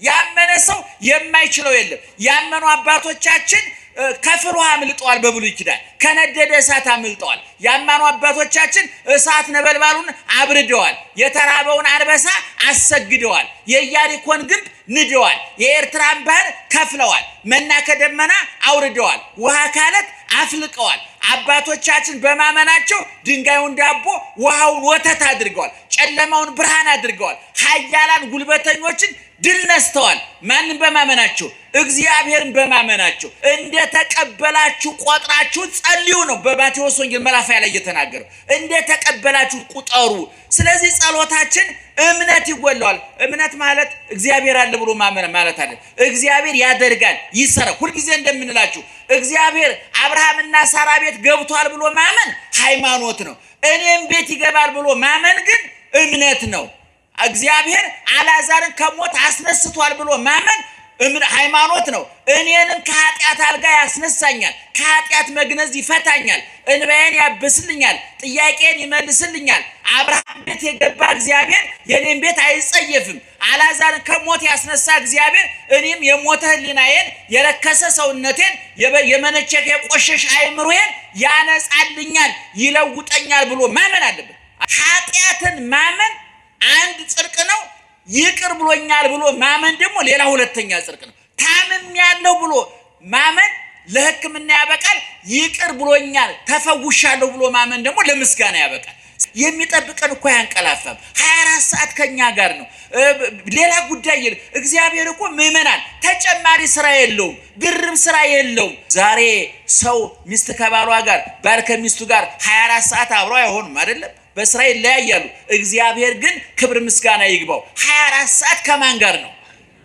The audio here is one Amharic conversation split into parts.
ያመነ ሰው የማይችለው የለም። ያመኑ አባቶቻችን ከፍርሃ አምልጠዋል። በብሉይ ኪዳን ከነደደ እሳት አምልጠዋል። ያመኑ አባቶቻችን እሳት ነበልባሉን አብርደዋል። የተራበውን አንበሳ አሰግደዋል። የኢያሪኮን ግንብ ንደዋል። የኤርትራን ባህር ከፍለዋል። መና ከደመና አውርደዋል። ውሃ ካለት አፍልቀዋል። አባቶቻችን በማመናቸው ድንጋዩን ዳቦ ውሃውን ወተት አድርገዋል። ጨለማውን ብርሃን አድርገዋል። ኃያላን ጉልበተኞችን ድል ነስተዋል። ማንን በማመናቸው? እግዚአብሔርን በማመናቸው። እንደተቀበላችሁ ቆጥራችሁ ጸልዩ ነው በማቴዎስ ወንጌል ምዕራፍ 20 ላይ የተናገረው። እንደተቀበላችሁ ቁጠሩ። ስለዚህ ጸሎታችን እምነት ይጎላዋል። እምነት ማለት እግዚአብሔር አለ ብሎ ማመን ማለት አይደል። እግዚአብሔር ያደርጋል፣ ይሰራል። ሁልጊዜ እንደምንላችሁ እግዚአብሔር አብርሃምና ሳራ ቤት ገብቷል ብሎ ማመን ሃይማኖት ነው። እኔም ቤት ይገባል ብሎ ማመን ግን እምነት ነው። እግዚአብሔር አልዓዛርን ከሞት አስነስቷል ብሎ ማመን ሃይማኖት ነው። እኔንም ከኃጢአት አልጋ ያስነሳኛል፣ ከኃጢአት መግነዝ ይፈታኛል፣ እንባዬን ያብስልኛል፣ ጥያቄን ይመልስልኛል። አብርሃም ቤት የገባ እግዚአብሔር የኔን ቤት አይጸየፍም። አልዓዛርን ከሞት ያስነሳ እግዚአብሔር እኔም የሞተ ሕሊናዬን የረከሰ ሰውነቴን የመነቸከ የቆሸሽ አይምሮዬን ያነጻልኛል፣ ይለውጠኛል ብሎ ማመን አለበት። ኃጢአትን ማመን አንድ ጽድቅ ነው። ይቅር ብሎኛል ብሎ ማመን ደግሞ ሌላ ሁለተኛ ጽድቅ ነው። ታምም ያለው ብሎ ማመን ለሕክምና ያበቃል። ይቅር ብሎኛል ተፈውሻለሁ ብሎ ማመን ደግሞ ለምስጋና ያበቃል። የሚጠብቀን እኮ ያንቀላፋም 24 ሰዓት ከኛ ጋር ነው። ሌላ ጉዳይ የለም። እግዚአብሔር እኮ ምእመናን ተጨማሪ ስራ የለውም፣ ግርም ስራ የለውም። ዛሬ ሰው ሚስት ከባሏ ጋር፣ ባል ከሚስቱ ጋር 24 ሰዓት አብረው አይሆኑም አይደለም። በስራ ይለያያሉ። እግዚአብሔር ግን ክብር ምስጋና ይግባው 24 ሰዓት ከማን ጋር ነው?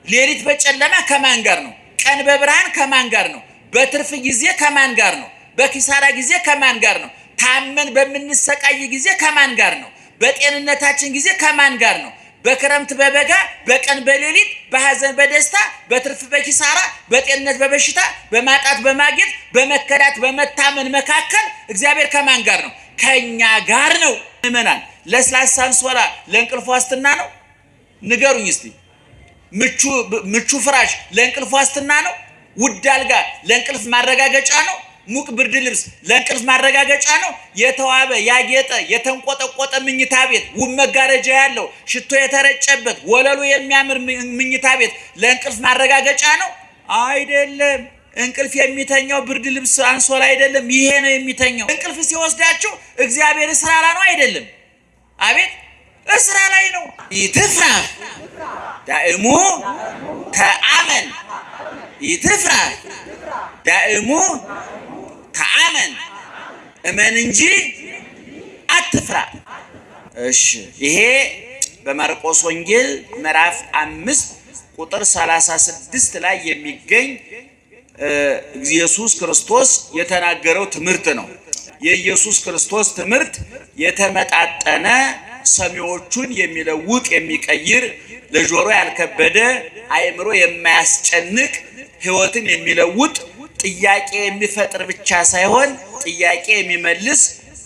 ሌሊት በጨለማ ከማን ጋር ነው? ቀን በብርሃን ከማን ጋር ነው? በትርፍ ጊዜ ከማን ጋር ነው? በኪሳራ ጊዜ ከማን ጋር ነው? ታመን በምንሰቃይ ጊዜ ከማን ጋር ነው? በጤንነታችን ጊዜ ከማን ጋር ነው? በክረምት በበጋ፣ በቀን በሌሊት፣ በሐዘን በደስታ፣ በትርፍ በኪሳራ፣ በጤንነት በበሽታ፣ በማጣት በማግኘት፣ በመከዳት በመታመን መካከል እግዚአብሔር ከማን ጋር ነው? ከኛ ጋር ነው። ምእመናን ለስላሳ አንሶላ ለእንቅልፍ ዋስትና ነው? ንገሩኝ እስቲ። ምቹ ፍራሽ ለእንቅልፍ ዋስትና ነው? ውድ አልጋ ለእንቅልፍ ማረጋገጫ ነው? ሙቅ ብርድ ልብስ ለእንቅልፍ ማረጋገጫ ነው? የተዋበ ያጌጠ የተንቆጠቆጠ ምኝታ ቤት፣ ውብ መጋረጃ ያለው ሽቶ የተረጨበት ወለሉ የሚያምር ምኝታ ቤት ለእንቅልፍ ማረጋገጫ ነው? አይደለም። እንቅልፍ የሚተኛው ብርድ ልብስ አንሶላ አይደለም፣ ይሄ ነው የሚተኛው። እንቅልፍ ሲወስዳችሁ እግዚአብሔር ስራ ላይ ነው አይደለም? አቤት ስራ ላይ ነው። ይትፍራ ዳእሙ ተአመን፣ ይትፍራ ዳእሙ ተአመን፣ እመን እንጂ አትፍራ። እሺ፣ ይሄ በማርቆስ ወንጌል ምዕራፍ 5 ቁጥር 36 ላይ የሚገኝ ኢየሱስ ክርስቶስ የተናገረው ትምህርት ነው። የኢየሱስ ክርስቶስ ትምህርት የተመጣጠነ ሰሚዎቹን የሚለውጥ የሚቀይር ለጆሮ ያልከበደ አእምሮ የማያስጨንቅ ሕይወትን የሚለውጥ ጥያቄ የሚፈጥር ብቻ ሳይሆን ጥያቄ የሚመልስ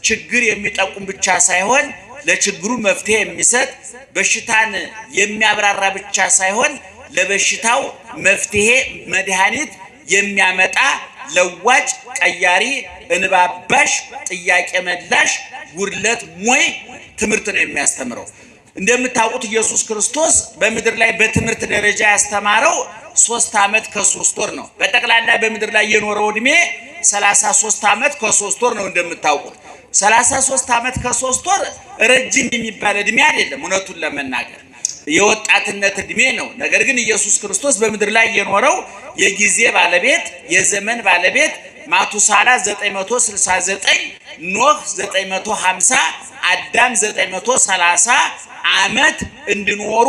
ችግር የሚጠቁም ብቻ ሳይሆን ለችግሩ መፍትሄ የሚሰጥ በሽታን የሚያብራራ ብቻ ሳይሆን ለበሽታው መፍትሄ መድኃኒት የሚያመጣ ለዋጭ ቀያሪ እንባባሽ ጥያቄ መላሽ ጉድለት ሞይ ትምህርት ነው የሚያስተምረው። እንደምታውቁት ኢየሱስ ክርስቶስ በምድር ላይ በትምህርት ደረጃ ያስተማረው 3 ዓመት ከ3 ወር ነው። በጠቅላላ በምድር ላይ የኖረው እድሜ 33 ዓመት ከ3 ወር ነው። እንደምታውቁት 33 ዓመት ከ3 ወር ረጅም የሚባል እድሜ አይደለም፣ እውነቱን ለመናገር የወጣትነት እድሜ ነው። ነገር ግን ኢየሱስ ክርስቶስ በምድር ላይ የኖረው የጊዜ ባለቤት የዘመን ባለቤት ማቱሳላ 969 ኖህ 950 አዳም 930 ዓመት እንዲኖሩ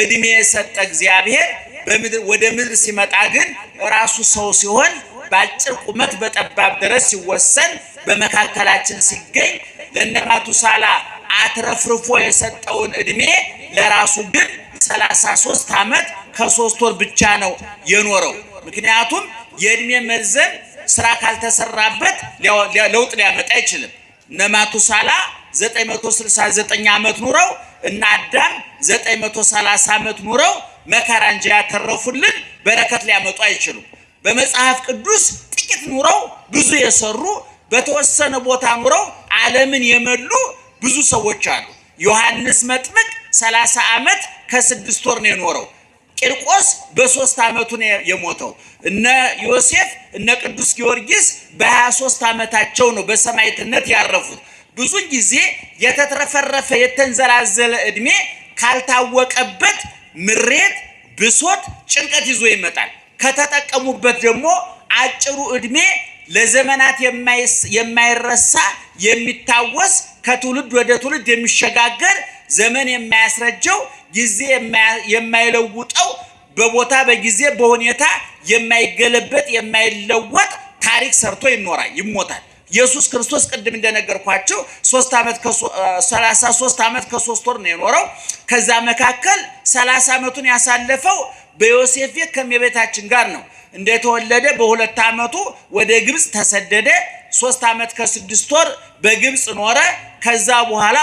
እድሜ የሰጠ እግዚአብሔር በምድር ወደ ምድር ሲመጣ ግን ራሱ ሰው ሲሆን በአጭር ቁመት በጠባብ ድረስ ሲወሰን በመካከላችን ሲገኝ ለነማቱሳላ አትረፍርፎ የሰጠውን እድሜ ለራሱ ግን 33 ዓመት ከ3 ወር ብቻ ነው የኖረው። ምክንያቱም የእድሜ መርዘም ስራ ካልተሰራበት ለውጥ ሊያመጣ አይችልም። ነማቱሳላ 969 ዓመት ኑረው እና አዳም 930 ዓመት ኑረው መከራ እንጂ ያተረፉልን በረከት ሊያመጡ አይችሉም። በመጽሐፍ ቅዱስ ጥቂት ኑረው ብዙ የሰሩ በተወሰነ ቦታ ኑረው ዓለምን የመሉ ብዙ ሰዎች አሉ። ዮሐንስ መጥምቅ 30 ዓመት ከ6 ወር ነው የኖረው። ቂርቆስ በ3 ዓመቱ ነው የሞተው። እነ ዮሴፍ እነ ቅዱስ ጊዮርጊስ በ23 ዓመታቸው ነው በሰማዕትነት ያረፉት። ብዙ ጊዜ የተትረፈረፈ የተንዘላዘለ እድሜ ካልታወቀበት ምሬት፣ ብሶት፣ ጭንቀት ይዞ ይመጣል። ከተጠቀሙበት ደግሞ አጭሩ እድሜ ለዘመናት የማይረሳ የሚታወስ ከትውልድ ወደ ትውልድ የሚሸጋገር ዘመን የማያስረጀው ጊዜ የማይለውጠው በቦታ በጊዜ በሁኔታ የማይገለበጥ የማይለወጥ ታሪክ ሰርቶ ይሞታል። ኢየሱስ ክርስቶስ ቅድም እንደነገርኳችሁ 33 ዓመት ከ3 ወር ነው የኖረው። ከዛ መካከል 30 ዓመቱን ያሳለፈው በዮሴፍ ቤት ከእመቤታችን ጋር ነው። እንደተወለደ በ2 ዓመቱ ወደ ግብጽ ተሰደደ። 3 ዓመት ከ6 ወር በግብጽ ኖረ። ከዛ በኋላ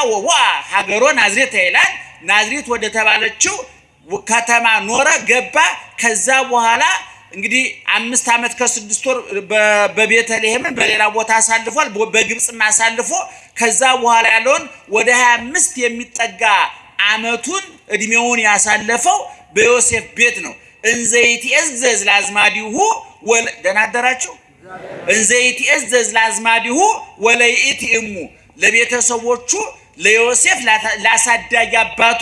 ሀገሮ ናዝሬት ይላል። ናዝሬት ወደ ተባለችው ከተማ ኖረ ገባ። ከዛ በኋላ እንግዲህ 5 ዓመት ከ6 ወር በቤተልሔም በሌላ ቦታ አሳልፏል። በግብጽም አሳልፎ ከዛ በኋላ ያለውን ወደ 25 የሚጠጋ ዓመቱን እድሜውን ያሳለፈው በዮሴፍ ቤት ነው። እንዘይትእዘዝ ለአዝማዲሁ ደህና አደራችሁ። እንዘይትእዘዝ ለአዝማዲሁ ወለይእቲ እሙ ለቤተሰቦቹ ለዮሴፍ ላሳዳጊ አባቱ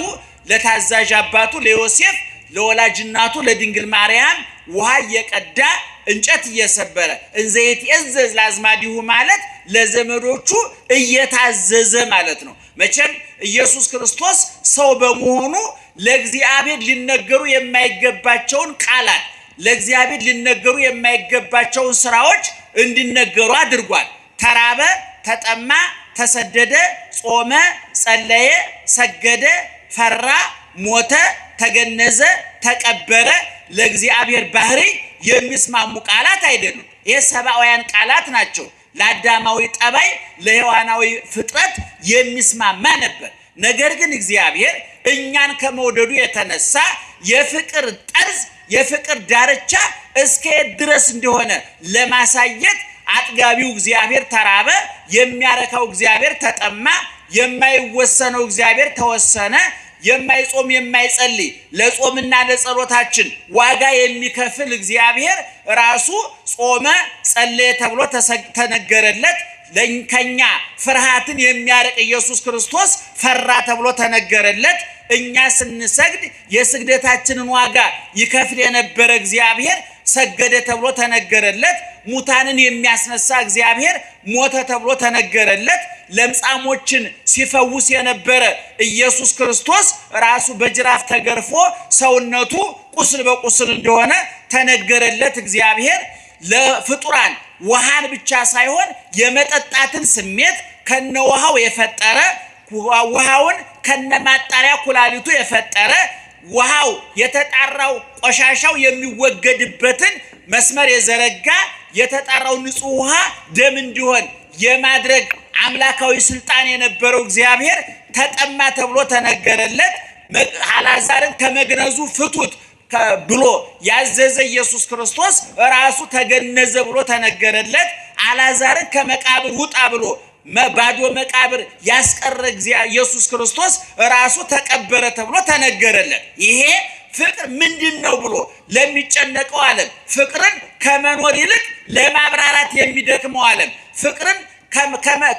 ለታዛዥ አባቱ ለዮሴፍ ለወላጅ እናቱ ለድንግል ማርያም ውሃ እየቀዳ እንጨት እየሰበረ እንዘይትእዘዝ ለአዝማዲሁ ማለት ለዘመዶቹ እየታዘዘ ማለት ነው። መቼም ኢየሱስ ክርስቶስ ሰው በመሆኑ ለእግዚአብሔር ሊነገሩ የማይገባቸውን ቃላት ለእግዚአብሔር ሊነገሩ የማይገባቸውን ስራዎች እንዲነገሩ አድርጓል። ተራበ፣ ተጠማ፣ ተሰደደ፣ ጾመ፣ ጸለየ፣ ሰገደ፣ ፈራ፣ ሞተ፣ ተገነዘ፣ ተቀበረ ለእግዚአብሔር ባህሪ የሚስማሙ ቃላት አይደሉም። የሰብአውያን ቃላት ናቸው። ለአዳማዊ ጠባይ ለሔዋናዊ ፍጥረት የሚስማማ ነበር። ነገር ግን እግዚአብሔር እኛን ከመውደዱ የተነሳ የፍቅር ጠርዝ የፍቅር ዳርቻ እስከ ድረስ እንደሆነ ለማሳየት አጥጋቢው እግዚአብሔር ተራበ፣ የሚያረካው እግዚአብሔር ተጠማ፣ የማይወሰነው እግዚአብሔር ተወሰነ፣ የማይጾም የማይጸልይ ለጾምና ለጸሎታችን ዋጋ የሚከፍል እግዚአብሔር ራሱ ጾመ፣ ጸለየ ተብሎ ተነገረለት። ለከኛ ፍርሃትን የሚያርቅ ኢየሱስ ክርስቶስ ፈራ ተብሎ ተነገረለት። እኛ ስንሰግድ የስግደታችንን ዋጋ ይከፍል የነበረ እግዚአብሔር ሰገደ ተብሎ ተነገረለት። ሙታንን የሚያስነሳ እግዚአብሔር ሞተ ተብሎ ተነገረለት። ለምጻሞችን ሲፈውስ የነበረ ኢየሱስ ክርስቶስ ራሱ በጅራፍ ተገርፎ ሰውነቱ ቁስል በቁስል እንደሆነ ተነገረለት። እግዚአብሔር ለፍጡራን ውሃን ብቻ ሳይሆን የመጠጣትን ስሜት ከነውሃው የፈጠረ ውሃውን ከነማጣሪያ ኩላሊቱ የፈጠረ ውሃው የተጣራው ቆሻሻው የሚወገድበትን መስመር የዘረጋ የተጣራው ንጹህ ውሃ ደም እንዲሆን የማድረግ አምላካዊ ስልጣን የነበረው እግዚአብሔር ተጠማ ተብሎ ተነገረለት። አልዓዛርን ከመግነዙ ፍቱት ብሎ ያዘዘ ኢየሱስ ክርስቶስ ራሱ ተገነዘ ብሎ ተነገረለት። አልዓዛርን ከመቃብር ውጣ ብሎ ባዶ መቃብር ያስቀረ ኢየሱስ ክርስቶስ ራሱ ተቀበረ ተብሎ ተነገረለት። ይሄ ፍቅር ምንድነው ብሎ ለሚጨነቀው ዓለም ፍቅርን ከመኖር ይልቅ ለማብራራት የሚደክመው ዓለም ፍቅርን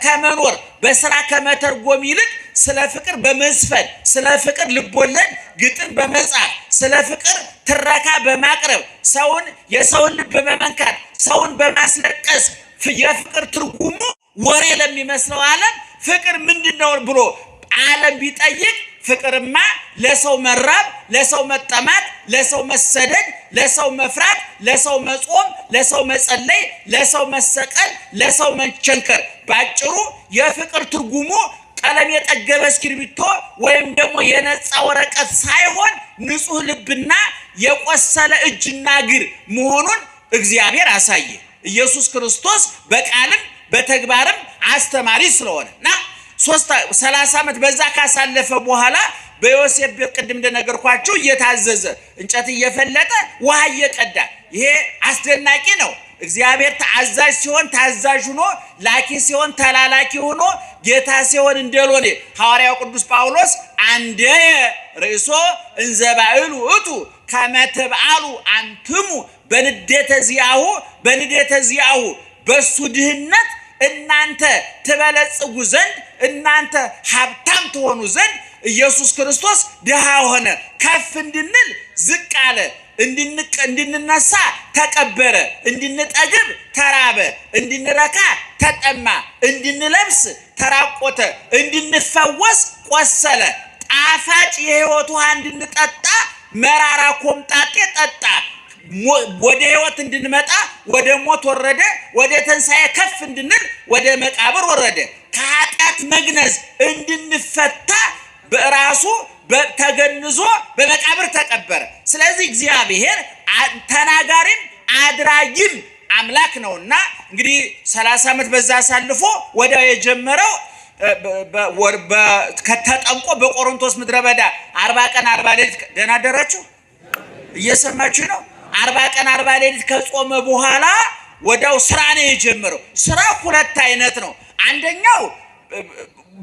ከመኖር በስራ ከመተርጎም ይልቅ ስለ ፍቅር በመዝፈን ስለ ፍቅር ልቦለድ ግጥም በመጻፍ ስለ ፍቅር ትረካ በማቅረብ የሰውን ልብ በመንካት ሰውን በማስለቀስ የፍቅር ትርጉሙ ወሬ ለሚመስለው ዓለም ፍቅር ምንድነው ብሎ ዓለም ቢጠይቅ ፍቅርማ ለሰው መራብ፣ ለሰው መጠማት፣ ለሰው መሰደድ፣ ለሰው መፍራት፣ ለሰው መጾም፣ ለሰው መጸለይ፣ ለሰው መሰቀል፣ ለሰው መቸንከር ባጭሩ የፍቅር ትርጉሙ ቀለም የጠገበ እስክሪብቶ ወይም ደግሞ የነጻ ወረቀት ሳይሆን ንጹህ ልብና የቆሰለ እጅና እግር መሆኑን እግዚአብሔር አሳየ። ኢየሱስ ክርስቶስ በቃልም በተግባርም አስተማሪ ስለሆነና 30 ዓመት በዛ ካሳለፈ በኋላ በዮሴፍ ቤት ቅድም እንደነገርኳችሁ እየታዘዘ እንጨት እየፈለጠ ውሃ እየቀዳ ይሄ አስደናቂ ነው። እግዚአብሔር ተአዛዥ ሲሆን ታዛዥ ሆኖ ላኪ ሲሆን ተላላኪ ሆኖ ጌታ ሲሆን እንደሎኔ ሐዋርያው ቅዱስ ጳውሎስ አንደ ርእሶ እንዘባዕሉ እቱ ከመተብአሉ አንትሙ በንዴተ ዚአሁ በሱ ድህነት እናንተ ትበለጽጉ ዘንድ እናንተ ሀብታም ትሆኑ ዘንድ ኢየሱስ ክርስቶስ ድሃ ሆነ፣ ከፍ እንድንል ዝቅ አለ፣ እንድንነሳ ተቀበረ፣ እንድንጠግብ ተራበ፣ እንድንረካ ተጠማ፣ እንድንለብስ ተራቆተ፣ እንድንፈወስ ቆሰለ፣ ጣፋጭ የሕይወት ውሃ እንድንጠጣ መራራ ኮምጣጤ ጠጣ፣ ወደ ሕይወት እንድንመጣ ወደ ሞት ወረደ፣ ወደ ትንሣኤ ከፍ እንድንል ወደ መቃብር ወረደ፣ ከኃጢአት መግነዝ እንድንፈታ በራሱ ተገንዞ በመቃብር ተቀበረ። ስለዚህ እግዚአብሔር ተናጋሪም አድራጊም አምላክ ነውና እንግዲህ 30 ዓመት በዛ አሳልፎ ወዲያው የጀመረው ከተጠምቆ በቆሮንቶስ ምድረ በዳ 40 ቀን 40 ሌሊት ደህና አደራችሁ እየሰማችሁ ነው። 40 ቀን 40 ሌሊት ከጾመ በኋላ ወዲያው ስራ ነው የጀመረው። ስራ ሁለት አይነት ነው። አንደኛው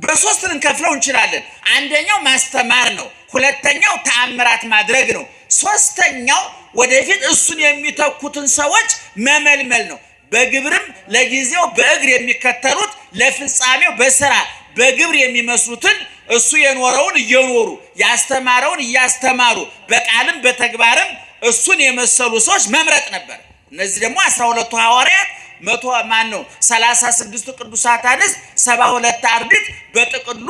በሶስት ልንከፍለው እንችላለን። አንደኛው ማስተማር ነው። ሁለተኛው ተአምራት ማድረግ ነው። ሶስተኛው ወደፊት እሱን የሚተኩትን ሰዎች መመልመል ነው። በግብርም ለጊዜው በእግር የሚከተሉት ለፍጻሜው በስራ በግብር የሚመስሉትን እሱ የኖረውን እየኖሩ ያስተማረውን እያስተማሩ በቃልም በተግባርም እሱን የመሰሉ ሰዎች መምረጥ ነበር። እነዚህ ደግሞ 12ቱ ሐዋርያት 36 ቅዱሳት አንስት 72 አርድእት በጥቅሉ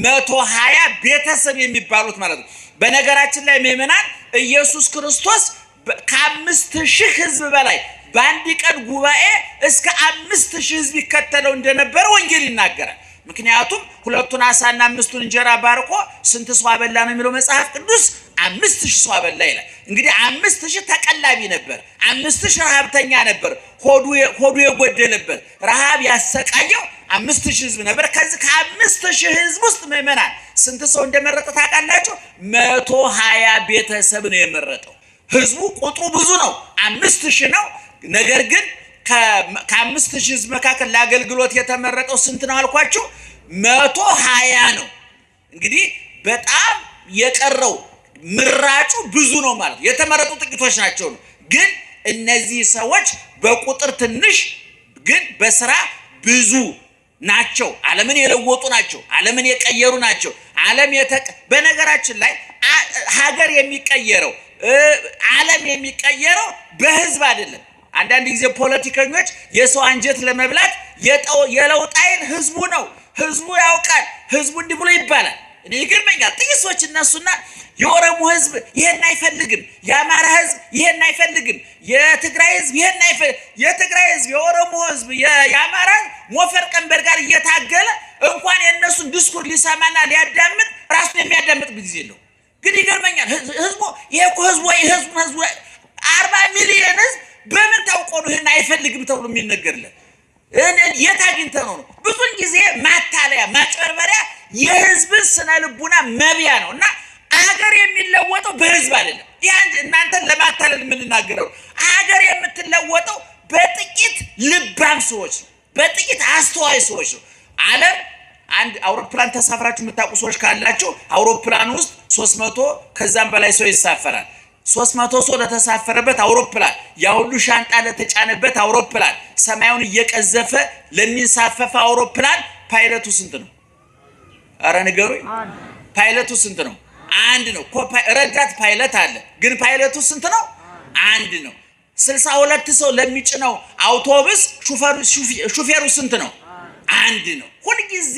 120 ቤተሰብ የሚባሉት ማለት ነው። በነገራችን ላይ ምእመናን ኢየሱስ ክርስቶስ ከ5000 ሕዝብ በላይ በአንድ ቀን ጉባኤ እስከ 5000 ሕዝብ ይከተለው እንደነበረ ወንጌል ይናገራል። ምክንያቱም 2 ዓሣና 5 እንጀራ ባርኮ ስንት ሰው አበላ ነው የሚለው መጽሐፍ ቅዱስ? 5000 ሰው አበላ ይላል። እንግዲህ 5000 ተቀላቢ ነበር፣ 5000 ረሃብተኛ ነበር፣ ሆዱ የጎደለበት ረሃብ ያሰቃየው 5000 ሕዝብ ነበር። ከዚህ ከ5000 ሕዝብ ውስጥ ምእመናን ስንት ሰው እንደመረጠ ታውቃላችሁ? 120 ቤተሰብ ነው የመረጠው። ሕዝቡ ቁጥሩ ብዙ ነው፣ 5000 ነው። ነገር ግን ከ5000 ሕዝብ መካከል ለአገልግሎት የተመረጠው ስንት ነው አልኳችሁ? 120 ነው። እንግዲህ በጣም የቀረው ምራጩ ብዙ ነው ማለት ነው። የተመረጡ ጥቂቶች ናቸው ነው። ግን እነዚህ ሰዎች በቁጥር ትንሽ ግን በስራ ብዙ ናቸው። ዓለምን የለወጡ ናቸው። ዓለምን የቀየሩ ናቸው። በነገራችን ላይ ሀገር የሚቀየረው ዓለም የሚቀየረው በህዝብ አይደለም። አንዳንድ ጊዜ ፖለቲከኞች የሰው አንጀት ለመብላት የለውጥ ኃይል ህዝቡ ነው። ህዝቡ ያውቃል። ህዝቡ እንዲህ ብሎ ይባላል። እኔ ይገርመኛል። ጥቂት ሰዎች እነሱና የኦሮሞ ህዝብ ይሄን አይፈልግም፣ የአማራ ህዝብ ይሄን አይፈልግም፣ የትግራይ ህዝብ ይሄን አይፈልግም። የትግራይ ህዝብ፣ የኦሮሞ ህዝብ፣ የአማራ ሞፈር ቀንበር ጋር እየታገለ እንኳን የእነሱን ዲስኩር ሊሰማና ሊያዳምጥ ራሱን የሚያዳምጥ ጊዜ የለው። ግን ይገርመኛል። ህዝቡ ይሄ እኮ ህዝቡ 40 ሚሊዮን ህዝብ በምን ታውቆ ነው ይሄን አይፈልግም ተብሎ የሚነገርለት? የት አግኝተህ ነው? ብዙን ጊዜ ማታለያ ማጭበርበሪያ የህዝብ ስነ ልቡና መብያ ነው። እና ሀገር የሚለወጠው በህዝብ አይደለም። ያን እናንተን ለማታለል የምንናገረው ሀገር የምትለወጠው በጥቂት ልባም ሰዎች ነው፣ በጥቂት አስተዋይ ሰዎች ነው። ዓለም አንድ አውሮፕላን ተሳፍራችሁ የምታውቁ ሰዎች ካላችሁ አውሮፕላን ውስጥ 300 ከዛም በላይ ሰው ይሳፈራል። 300 ሰው ለተሳፈረበት አውሮፕላን ያ ሁሉ ሻንጣ ለተጫነበት አውሮፕላን ሰማዩን እየቀዘፈ ለሚንሳፈፍ አውሮፕላን ፓይለቱ ስንት ነው? አረ ንገሩኝ። ፓይለቱ ስንት ነው? አንድ ነው። ረዳት ፓይለት አለ፣ ግን ፓይለቱ ስንት ነው? አንድ ነው። 62 ሰው ለሚጭነው አውቶቡስ ሹፌሩ ስንት ነው? አንድ ነው። ሁሉ ጊዜ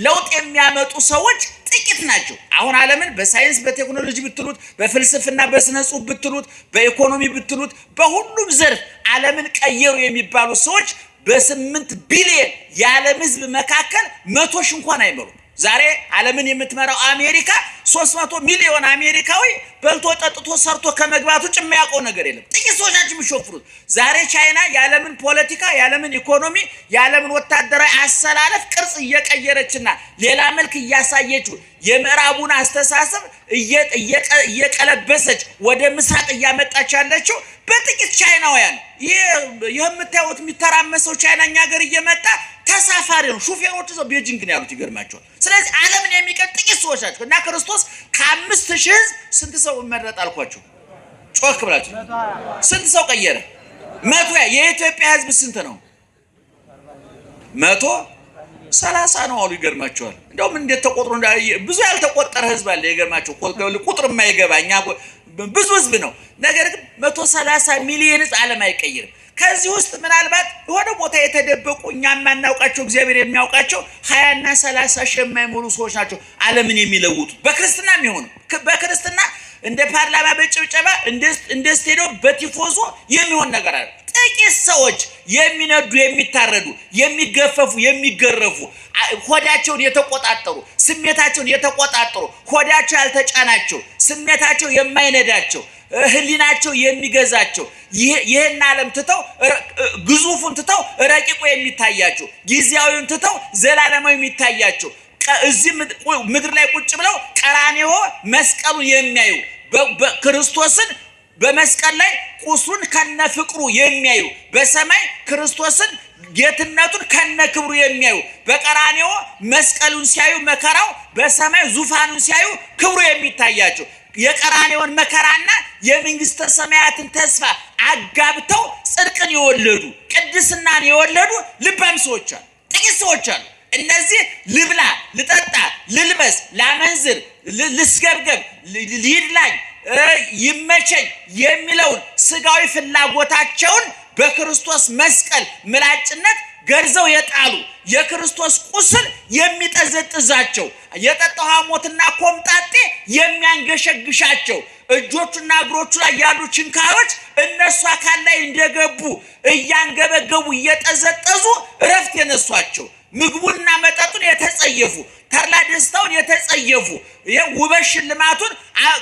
ለውጥ የሚያመጡ ሰዎች ጥቂት ናቸው። አሁን ዓለምን በሳይንስ በቴክኖሎጂ ብትሉት፣ በፍልስፍና በስነ ጽሁፍ ብትሉት፣ በኢኮኖሚ ብትሉት፣ በሁሉም ዘርፍ ዓለምን ቀየሩ የሚባሉ ሰዎች በ8 ቢሊዮን የዓለም ህዝብ መካከል 100 ሺህ እንኳን አይመሩም። ዛሬ ዓለምን የምትመራው አሜሪካ 300 ሚሊዮን አሜሪካዊ በልቶ ጠጥቶ ሰርቶ ከመግባት ውጭ የሚያውቀው ነገር የለም። ጥቂት ሰዎች ናቸው የሚሾፍሩት። ዛሬ ቻይና የዓለምን ፖለቲካ፣ የዓለምን ኢኮኖሚ፣ የዓለምን ወታደራዊ አሰላለፍ ቅርጽ እየቀየረችና ሌላ መልክ እያሳየችው የምዕራቡን አስተሳሰብ እየቀለበሰች ወደ ምስራቅ እያመጣች ያለችው በጥቂት ቻይናውያን። ይህ የምታዩት የሚተራመሰው ቻይና እኛ ሀገር እየመጣ ተሳፋሪ ነው። ሹፌሮቹ እዛው ቤጂንግ ነው ያሉት። ይገርማቸዋል። ስለዚህ ዓለምን የሚቀር ጥቂት ሰዎች ናቸው እና ክርስቶስ ከ5000 ሕዝብ ስንት ሰው መረጥ አልኳቸው? ጮክ ብላችሁ ስንት ሰው ቀየረ? 100። የኢትዮጵያ ሕዝብ ስንት ነው? 130 ነው አሉ። ይገርማቸዋል። እንደውም እንዴት ተቆጥሮ ብዙ ያልተቆጠረ ሕዝብ አለ። ይገርማቸው ቁጥር የማይገባ እኛ ብዙ ሕዝብ ነው። ነገር ግን 130 ሚሊዮን ሕዝብ ዓለም አይቀይርም። ከዚህ ውስጥ ምናልባት የሆነ ቦታ የተደበቁ እኛ የማናውቃቸው እግዚአብሔር የሚያውቃቸው 20 እና 30 ሺህ የማይሞሉ ሰዎች ናቸው ዓለምን የሚለውጡ። በክርስትና የሚሆኑ በክርስትና እንደ ፓርላማ በጭብጨባ እንደ ስቴዲየም በቲፎዞ የሚሆን ነገር አለ። ጥቂት ሰዎች የሚነዱ፣ የሚታረዱ፣ የሚገፈፉ፣ የሚገረፉ፣ ሆዳቸውን የተቆጣጠሩ፣ ስሜታቸውን የተቆጣጠሩ፣ ሆዳቸው ያልተጫናቸው፣ ስሜታቸው የማይነዳቸው፣ ህሊናቸው የሚገዛቸው፣ ይህን ዓለም ትተው ግዙፉን ትተው ረቂቁ የሚታያቸው፣ ጊዜያዊውን ትተው ዘላለማዊ የሚታያቸው፣ እዚህ ምድር ላይ ቁጭ ብለው ቀራንዮ መስቀሉን የሚያዩ ክርስቶስን በመስቀል ላይ ቁሱን ከነ ፍቅሩ የሚያዩ በሰማይ ክርስቶስን ጌትነቱን ከነ ክብሩ የሚያዩ በቀራንዮ መስቀሉን ሲያዩ መከራው፣ በሰማይ ዙፋኑን ሲያዩ ክብሩ የሚታያቸው የቀራንዮን መከራና የመንግስተ ሰማያትን ተስፋ አጋብተው ጽድቅን የወለዱ ቅድስናን የወለዱ ልባም ሰዎች አሉ። ጥቂት ሰዎች አሉ። እነዚህ ልብላ፣ ልጠጣ፣ ልልበስ፣ ላመንዝር፣ ልስገብገብ፣ ልሂድላኝ፣ ይመቸኝ የሚለውን ስጋዊ ፍላጎታቸውን በክርስቶስ መስቀል ምላጭነት ገርዘው የጣሉ የክርስቶስ ቁስል የሚጠዘጥዛቸው የጠጣው ሐሞትና ኮምጣጤ የሚያንገሸግሻቸው እጆቹና እግሮቹ ላይ ያሉ ችንካሮች እነሱ አካል ላይ እንደገቡ እያንገበገቡ እየጠዘጠዙ እረፍት የነሷቸው ምግቡንና መጠጡን የተጸየፉ ተድላ ደስታውን የተጸየፉ ውበት ሽልማቱን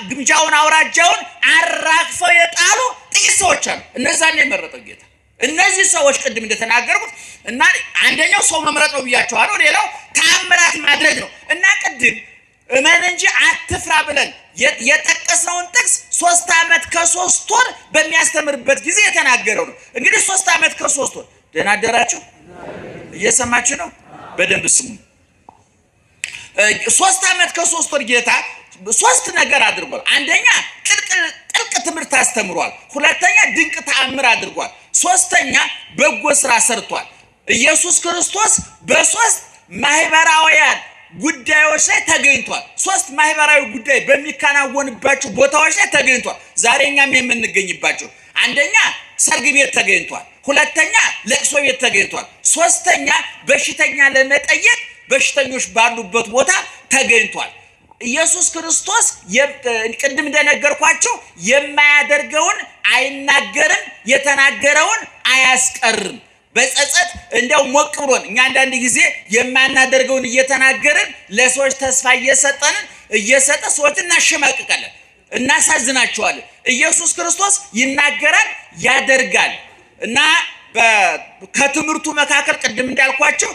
ግምጃውን አውራጃውን አራግፈው የጣሉ ጥቂት ሰዎች አሉ። እነዛን የመረጠው ጌታ እነዚህ ሰዎች ቅድም እንደተናገርኩት እና አንደኛው ሰው መምረጥ ነው ብያቸዋለሁ። ሌላው ተአምራት ማድረግ ነው እና ቅድም እመን እንጂ አትፍራ ብለን የጠቀስነውን ጥቅስ 3 ዓመት ከ3 ወር በሚያስተምርበት ጊዜ የተናገረው ነው። እንግዲህ 3 ዓመት ከ3 ወር ደህና አደራችሁ? እየሰማችሁ ነው? በደንብ ስሙ። 3 ዓመት ከ3 ወር ጌታ 3 ነገር አድርጓል። አንደኛ ጥልቅ ትምህርት አስተምሯል። ሁለተኛ ድንቅ ተአምር አድርጓል። ሶስተኛ በጎ ስራ ሰርቷል። ኢየሱስ ክርስቶስ በ3 ማህበራውያን ጉዳዮች ላይ ተገኝቷል። 3 ማህበራዊ ጉዳይ በሚከናወንባቸው ቦታዎች ላይ ተገኝቷል። ዛሬ እኛም የምንገኝባቸው አንደኛ ሰርግ ቤት ተገኝቷል። ሁለተኛ ለቅሶ ቤት ተገኝቷል። ሶስተኛ በሽተኛ ለመጠየቅ በሽተኞች ባሉበት ቦታ ተገኝቷል። ኢየሱስ ክርስቶስ ቅድም እንደነገርኳቸው የማያደርገውን አይናገርም፣ የተናገረውን አያስቀርም። በጸጸት እንደው ሞቅ ብሎን እኛ አንዳንድ ጊዜ የማናደርገውን እየተናገርን ለሰዎች ተስፋ እየሰጠ ሰዎችን እናሸማቅቃለን፣ እናሳዝናቸዋለን። ኢየሱስ ክርስቶስ ይናገራል፣ ያደርጋል እና ከትምህርቱ መካከል ቅድም እንዳልኳቸው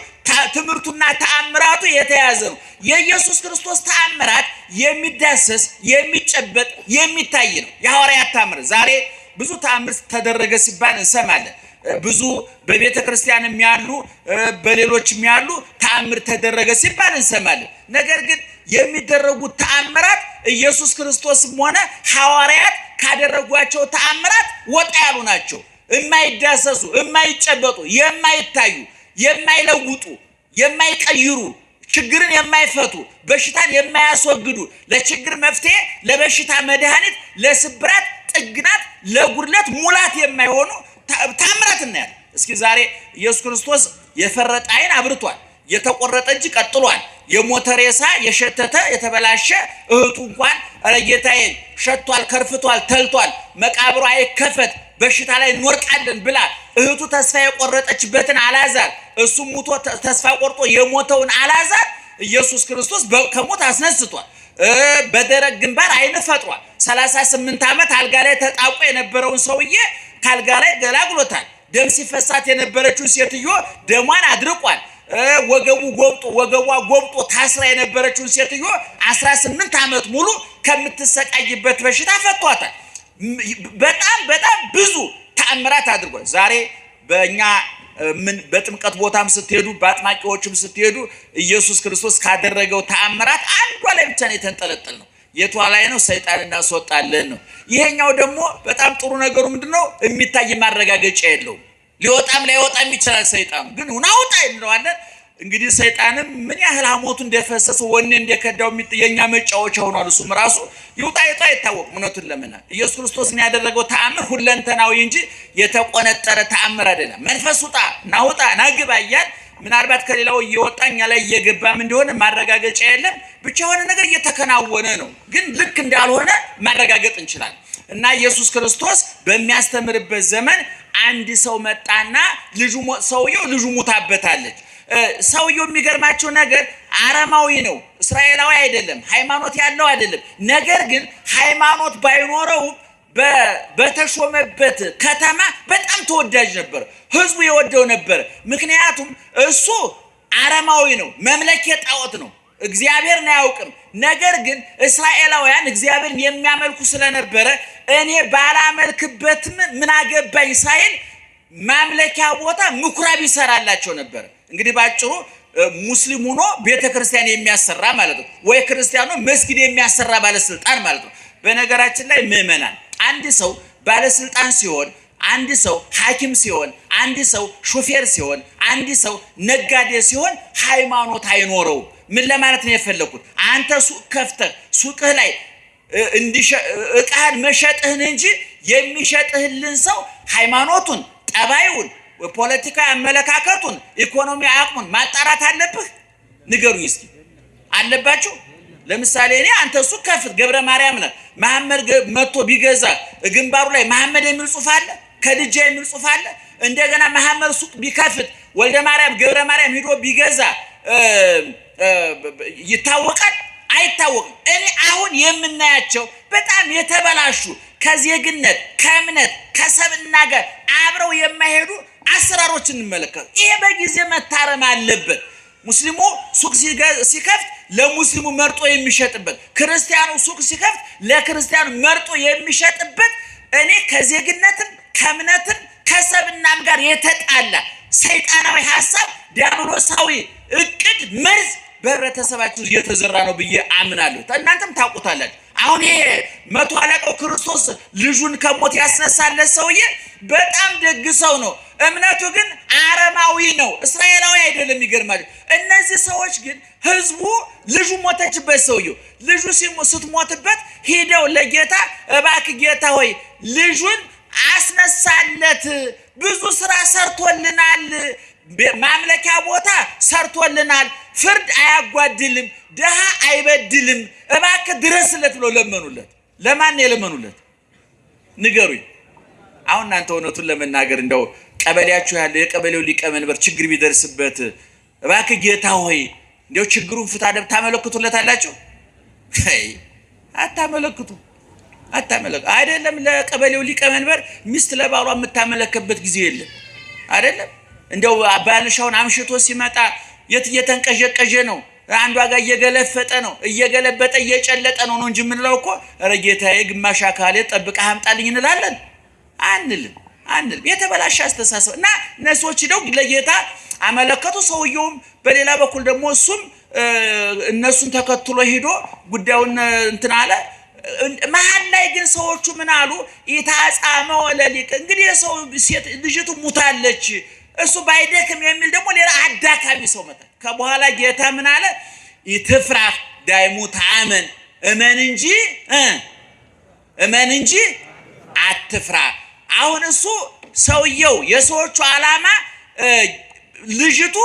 ትምህርቱና ተአምራቱ የተያዘ ነው። የኢየሱስ ክርስቶስ ተአምራት የሚዳሰስ የሚጨበጥ የሚታይ ነው። የሐዋርያት ተአምር ዛሬ ብዙ ተአምር ተደረገ ሲባል እንሰማለን። ብዙ በቤተ ክርስቲያንም ያሉ በሌሎችም ያሉ ተአምር ተደረገ ሲባል እንሰማለን። ነገር ግን የሚደረጉት ተአምራት ኢየሱስ ክርስቶስም ሆነ ሐዋርያት ካደረጓቸው ተአምራት ወጣ ያሉ ናቸው። የማይዳሰሱ፣ የማይጨበጡ፣ የማይታዩ፣ የማይለውጡ፣ የማይቀይሩ፣ ችግርን የማይፈቱ፣ በሽታን የማያስወግዱ፣ ለችግር መፍትሄ፣ ለበሽታ መድኃኒት፣ ለስብራት ጥግናት፣ ለጉድለት ሙላት የማይሆኑ ተአምራት እናያለን። እስኪ ዛሬ ኢየሱስ ክርስቶስ የፈረጠ ዓይን አብርቷል፣ የተቆረጠ እጅ ቀጥሏል፣ የሞተ ሬሳ የሸተተ የተበላሸ እህቱ እንኳን ኧረ ጌታዬ ሸቷል፣ ከርፍቷል፣ ተልቷል፣ መቃብሩ አይከፈት በሽታ ላይ እንወርቃለን ብላ እህቱ ተስፋ የቆረጠችበትን አልዓዛር እሱም ሙቶ ተስፋ ቆርጦ የሞተውን አልዓዛር ኢየሱስ ክርስቶስ ከሞት አስነስቷል። በደረቅ ግንባር አይን ፈጥሯል። 38 ዓመት አልጋ ላይ ተጣቆ የነበረውን ሰውዬ ካልጋ ላይ ገላግሎታል። ደም ሲፈሳት የነበረችውን ሴትዮ ደሟን አድርቋል። ወገቧ ጎብጦ ታስራ የነበረችውን ሴትዮ 18 ዓመት ሙሉ ከምትሰቃይበት በሽታ ፈቷታል። በጣም ብዙ ተአምራት አድርጓል። ዛሬ በእኛ በጥምቀት ቦታም ስትሄዱ በአጥማቂዎችም ስትሄዱ ኢየሱስ ክርስቶስ ካደረገው ተአምራት አንዷ ላይ ብቻ ነው የተንጠለጠል ነው። የቷ ላይ ነው? ሰይጣን እናስወጣለን ነው። ይሄኛው ደግሞ በጣም ጥሩ ነገሩ ምንድነው? የሚታይ ማረጋገጫ የለውም። ሊወጣም ላይወጣም ይችላል። ሰይጣን ግን ውጣ እንለዋለን። እንግዲህ ሰይጣንም ምን ያህል ሐሞቱ እንደፈሰሰ ወኔ እንደከዳው የኛ መጫወቻ ሆኗል። እሱም ራሱ ይውጣ አይታወቅም። እውነቱን ለመናገር ኢየሱስ ክርስቶስ ያደረገው ተአምር ሁለንተናዊ እንጂ የተቆነጠረ ተአምር አይደለም። መንፈስ ውጣ ናውጣ ናግባ እያል ምናልባት ከሌላው እየወጣኛ ላይ እየገባም እንደሆነ ማረጋገጫ የለም። ብቻ የሆነ ነገር እየተከናወነ ነው፣ ግን ልክ እንዳልሆነ ማረጋገጥ እንችላለን። እና ኢየሱስ ክርስቶስ በሚያስተምርበት ዘመን አንድ ሰው መጣና ሰውየው ልጁ ሙታበታለች። ሰውየው የሚገርማቸው ነገር አረማዊ ነው፣ እስራኤላዊ አይደለም፣ ሃይማኖት ያለው አይደለም። ነገር ግን ሃይማኖት ባይኖረው በተሾመበት ከተማ በጣም ተወዳጅ ነበር፣ ህዝቡ የወደው ነበር። ምክንያቱም እሱ አረማዊ ነው፣ መምለኪያ ጣዖት ነው፣ እግዚአብሔርን አያውቅም። ነገር ግን እስራኤላውያን እግዚአብሔርን የሚያመልኩ ስለነበረ እኔ ባላመልክበትም ምን አገባኝ ሳይል ማምለኪያ ቦታ ምኩራብ ይሰራላቸው ነበር። እንግዲህ ባጭሩ ሙስሊም ሆኖ ቤተክርስቲያን የሚያሰራ ማለት ነው፣ ወይ ክርስቲያኑ መስጊድ የሚያሰራ ባለስልጣን ማለት ነው። በነገራችን ላይ ምዕመናን አንድ ሰው ባለስልጣን ሲሆን፣ አንድ ሰው ሐኪም ሲሆን፣ አንድ ሰው ሹፌር ሲሆን፣ አንድ ሰው ነጋዴ ሲሆን ሃይማኖት አይኖረው። ምን ለማለት ነው የፈለኩት? አንተ ሱቅ ከፍተህ ሱቅህ ላይ እቃህን መሸጥህን እንጂ የሚሸጥህልን ሰው ሃይማኖቱን፣ ጠባዩን፣ ፖለቲካ አመለካከቱን፣ ኢኮኖሚ አቅሙን ማጣራት አለብህ። ንገሩኝ እስኪ አለባችሁ? ለምሳሌ እኔ አንተ ሱቅ ከፍት ገብረ ማርያም ነህ፣ መሐመድ መጥቶ ቢገዛ ግንባሩ ላይ መሐመድ የሚል ጽሑፍ አለ፣ ከድጃ የሚል ጽሑፍ አለ። እንደገና መሐመድ ሱቅ ቢከፍት ወልደ ማርያም ገብረ ማርያም ሂዶ ቢገዛ ይታወቃል? አይታወቅም። እኔ አሁን የምናያቸው በጣም የተበላሹ ከዜግነት ከእምነት ከሰብና ጋር አብረው የማይሄዱ አሰራሮች እንመለከት። ይሄ በጊዜ መታረም አለበት። ሙስሊሙ ሱቅ ሲከፍት ለሙስሊሙ መርጦ የሚሸጥበት፣ ክርስቲያኑ ሱቅ ሲከፍት ለክርስቲያኑ መርጦ የሚሸጥበት እኔ ከዜግነትም ከእምነትም ከሰብናም ጋር የተጣላ ሰይጣናዊ ሐሳብ ዲያብሎሳዊ እቅድ መርዝ በህብረተሰባችሁ እየተዘራ ነው ብዬ አምናለሁ። እናንተም ታውቁታላችሁ። አሁን ይሄ መቶ አለቃው ክርስቶስ ልጁን ከሞት ያስነሳለት ሰውዬ በጣም ደግ ሰው ነው። እምነቱ ግን አረማዊ ነው፣ እስራኤላዊ አይደለም። ይገርማል። እነዚህ ሰዎች ግን ህዝቡ ልጁ ሞተችበት፣ ሰውየው ልጁ ስትሞትበት ሄደው ለጌታ እባክህ ጌታ ሆይ ልጁን አስነሳለት፣ ብዙ ስራ ሰርቶልናል፣ ማምለኪያ ቦታ ሰርቶልናል፣ ፍርድ አያጓድልም፣ ደሃ አይበድልም፣ እባክህ ድረስለት ብሎ ለመኑለት። ለማን ነው የለመኑለት? ንገሩኝ። አሁን እናንተ እውነቱን ለመናገር እንደው ቀበሌያችሁ ያለ የቀበሌው ሊቀመንበር ችግር ቢደርስበት እባክህ ጌታ ሆይ እንደው ችግሩን ፍታ ታመለክቱለታላችሁ? አታመለክቱ። አይደለም ለቀበሌው ሊቀመንበር ሚስት ለባሏ የምታመለክበት ጊዜ የለም አይደለም። እንደው ባልሻውን አምሽቶ ሲመጣ እየተንቀዠቀዠ ነው፣ አንዷ ጋር እየገለፈጠ ነው፣ እየገለበጠ እየጨለጠ ነው እንጂ የምንለው እኮ ኧረ ጌታዬ ግማሽ አካሌ ጠብቀህ አምጣልኝ እንላለን? አንልም። የተበላሸ አስተሳሰብ እና እነሱዎች ሄደው ለጌታ አመለከቱ። ሰውየውም በሌላ በኩል ደግሞ እሱም እነሱን ተከትሎ ሄዶ ጉዳዩን እንትን አለ። መሀል ላይ ግን ሰዎቹ ምን አሉ? ኢታጻመው ለሊቅ እንግዲህ ሰው ሴት ልጅቱ ሙታለች እሱ ባይደክም የሚል ደግሞ ሌላ አዳካሚ ሰው መጣ። ከበኋላ ጌታ ምን አለ? ይትፍራህ ዳይሙት አመን እመን እንጂ አትፍራ። አሁን እሱ ሰውየው የሰዎቹ ዓላማ ልጅቱ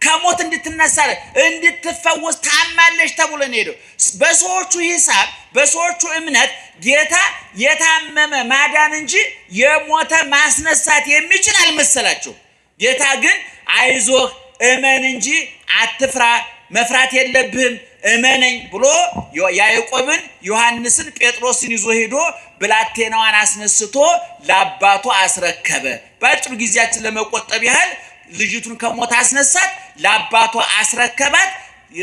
ከሞት እንድትነሳ እንድትፈወስ ታማለች ተብሎ ነው ሄደው። በሰዎቹ ሂሳብ በሰዎቹ እምነት ጌታ የታመመ ማዳን እንጂ የሞተ ማስነሳት የሚችል አልመሰላቸው። ጌታ ግን አይዞህ እመን እንጂ አትፍራ፣ መፍራት የለብህም እመነኝ ብሎ ያዕቆብን ዮሐንስን ጴጥሮስን ይዞ ሄዶ ብላቴናዋን አስነስቶ ለአባቱ አስረከበ። በአጭሩ ጊዜያችን ለመቆጠብ ያህል ልጅቱን ከሞት አስነሳት፣ ለአባቱ አስረከባት።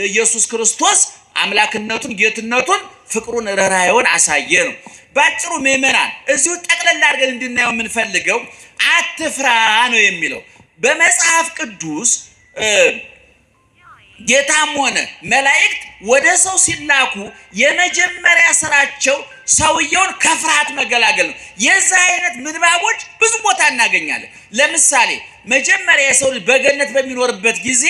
ኢየሱስ ክርስቶስ አምላክነቱን ጌትነቱን ፍቅሩን ርኅራኄውን አሳየ ነው። ባጭሩ ምእመናን እዚሁ ጠቅለል አድርገን እንድናየው የምንፈልገው አትፍራ ነው የሚለው። በመጽሐፍ ቅዱስ ጌታም ሆነ መላእክት ወደ ሰው ሲላኩ የመጀመሪያ ስራቸው ሰውየውን ከፍርሃት መገላገል ነው። የዛ አይነት ምንባቦች ብዙ ቦታ እናገኛለን። ለምሳሌ መጀመሪያ የሰው ልጅ በገነት በሚኖርበት ጊዜ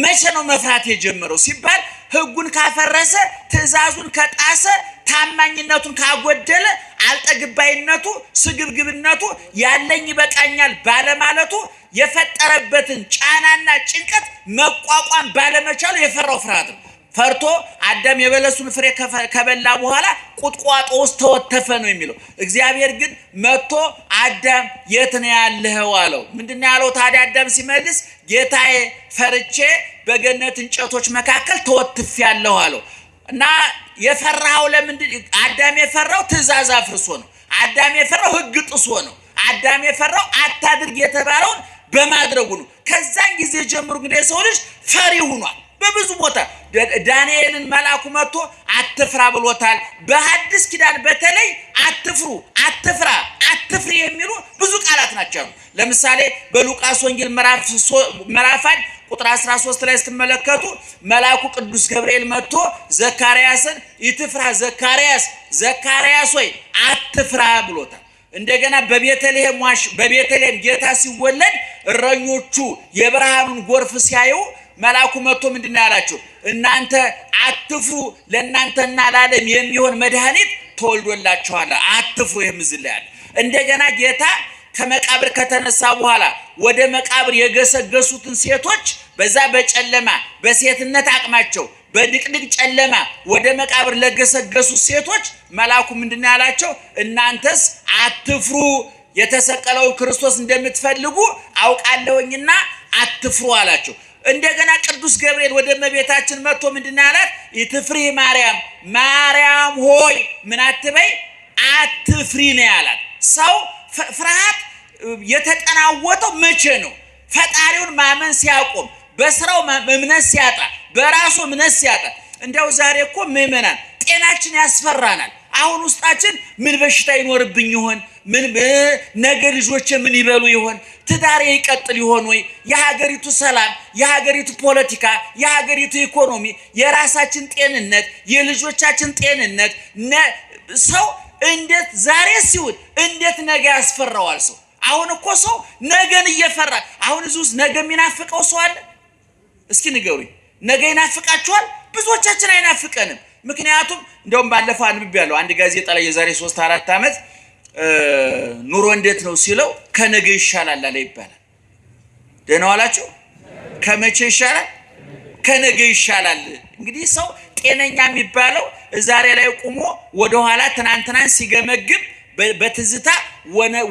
መቼ ነው መፍራት የጀመረው ሲባል ሕጉን ካፈረሰ፣ ትእዛዙን ከጣሰ፣ ታማኝነቱን ካጎደለ፣ አልጠግባይነቱ፣ ስግብግብነቱ፣ ያለኝ ይበቃኛል ባለማለቱ የፈጠረበትን ጫናና ጭንቀት መቋቋም ባለመቻሉ የፈራው ፍርሃት ነው። ፈርቶ አዳም የበለሱን ፍሬ ከበላ በኋላ ቁጥቋጦ ውስጥ ተወተፈ ነው የሚለው። እግዚአብሔር ግን መጥቶ አዳም የት ነው ያለኸው አለው። ምንድነው ያለው ታዲያ አዳም ሲመልስ ጌታዬ ፈርቼ በገነት እንጨቶች መካከል ተወትፌያለሁ አለው። እና የፈራው ለምንድን አዳም የፈራው ትእዛዝ አፍርሶ ነው። አዳም የፈራው ሕግ ጥሶ ነው። አዳም የፈራው አታድርግ የተባለውን በማድረጉ ነው። ከዛን ጊዜ ጀምሮ እንግዲህ የሰው ልጅ ፈሪ ሆኗል። በብዙ ቦታ ዳንኤልን መልአኩ መጥቶ አትፍራ ብሎታል። በሐዲስ ኪዳን በተለይ አትፍሩ፣ አትፍራ፣ አትፍሪ የሚሉ ብዙ ቃላት ናቸው። ለምሳሌ በሉቃስ ወንጌል ምዕራፍ 1 ቁጥር 13 ላይ ስትመለከቱ መልአኩ ቅዱስ ገብርኤል መጥቶ ዘካርያስን ይትፍራ ዘካርያስ ሆይ አትፍራ ብሎታል። እንደገና በቤተልሔም ጌታ ሲወለድ እረኞቹ የብርሃኑን ጎርፍ ሲያዩ መልአኩ መጥቶ ምንድነው ያላቸው? እናንተ አትፍሩ፣ ለእናንተና ለዓለም የሚሆን መድኃኒት ተወልዶላችኋል፣ አትፍሩ የምዝላል። እንደገና ጌታ ከመቃብር ከተነሳ በኋላ ወደ መቃብር የገሰገሱትን ሴቶች በዛ በጨለማ በሴትነት አቅማቸው በድቅድቅ ጨለማ ወደ መቃብር ለገሰገሱት ሴቶች መልአኩ ምንድነው ያላቸው? እናንተስ አትፍሩ፣ የተሰቀለውን ክርስቶስ እንደምትፈልጉ አውቃለሁኝና አትፍሩ አላቸው። እንደገና ቅዱስ ገብርኤል ወደ እመቤታችን መጥቶ ምንድነው ያላት? ይትፍሪ ማርያም ሆይ ምን አትበይ አትፍሪ ነው ያላት። ሰው ፍርሃት የተጠናወተው መቼ ነው? ፈጣሪውን ማመን ሲያቆም፣ በስራው እምነት ሲያጣ፣ በራሱ እምነት ሲያጣ። እንደው ዛሬ እኮ ምእመናን ጤናችን ያስፈራናል። አሁን ውስጣችን ምን በሽታ ይኖርብኝ ይሆን? ነገ ልጆቼ ምን ይበሉ ይሆን? ትዳሬ ይቀጥል ይሆን ወይ? የሀገሪቱ ሰላም፣ የሀገሪቱ ፖለቲካ፣ የሀገሪቱ ኢኮኖሚ፣ የራሳችን ጤንነት፣ የልጆቻችን ጤንነት ሰው እንዴት ዛሬ ሲውል እንዴት ነገ ያስፈራዋል ሰው። አሁን እኮ ሰው ነገን እየፈራ አሁን እዚህ ውስጥ ነገ የሚናፍቀው ሰው አለ? እስኪ ንገሩኝ። ነገ ይናፍቃችኋል? ብዙዎቻችን አይናፍቀንም። ምክንያቱም እንደውም ባለፈው አንብቤያለሁ አንድ ጋዜጣ ላይ የዛሬ 3-4 ዓመት ኑሮ እንዴት ነው ሲለው ከነገ ይሻላል አለ ይባላል። ደህና ዋላችሁ? ከመቼ ይሻላል? ከነገ ይሻላል። እንግዲህ ሰው ጤነኛ የሚባለው ዛሬ ላይ ቆሞ ወደ ኋላ ትናንትናን ሲገመግም በትዝታ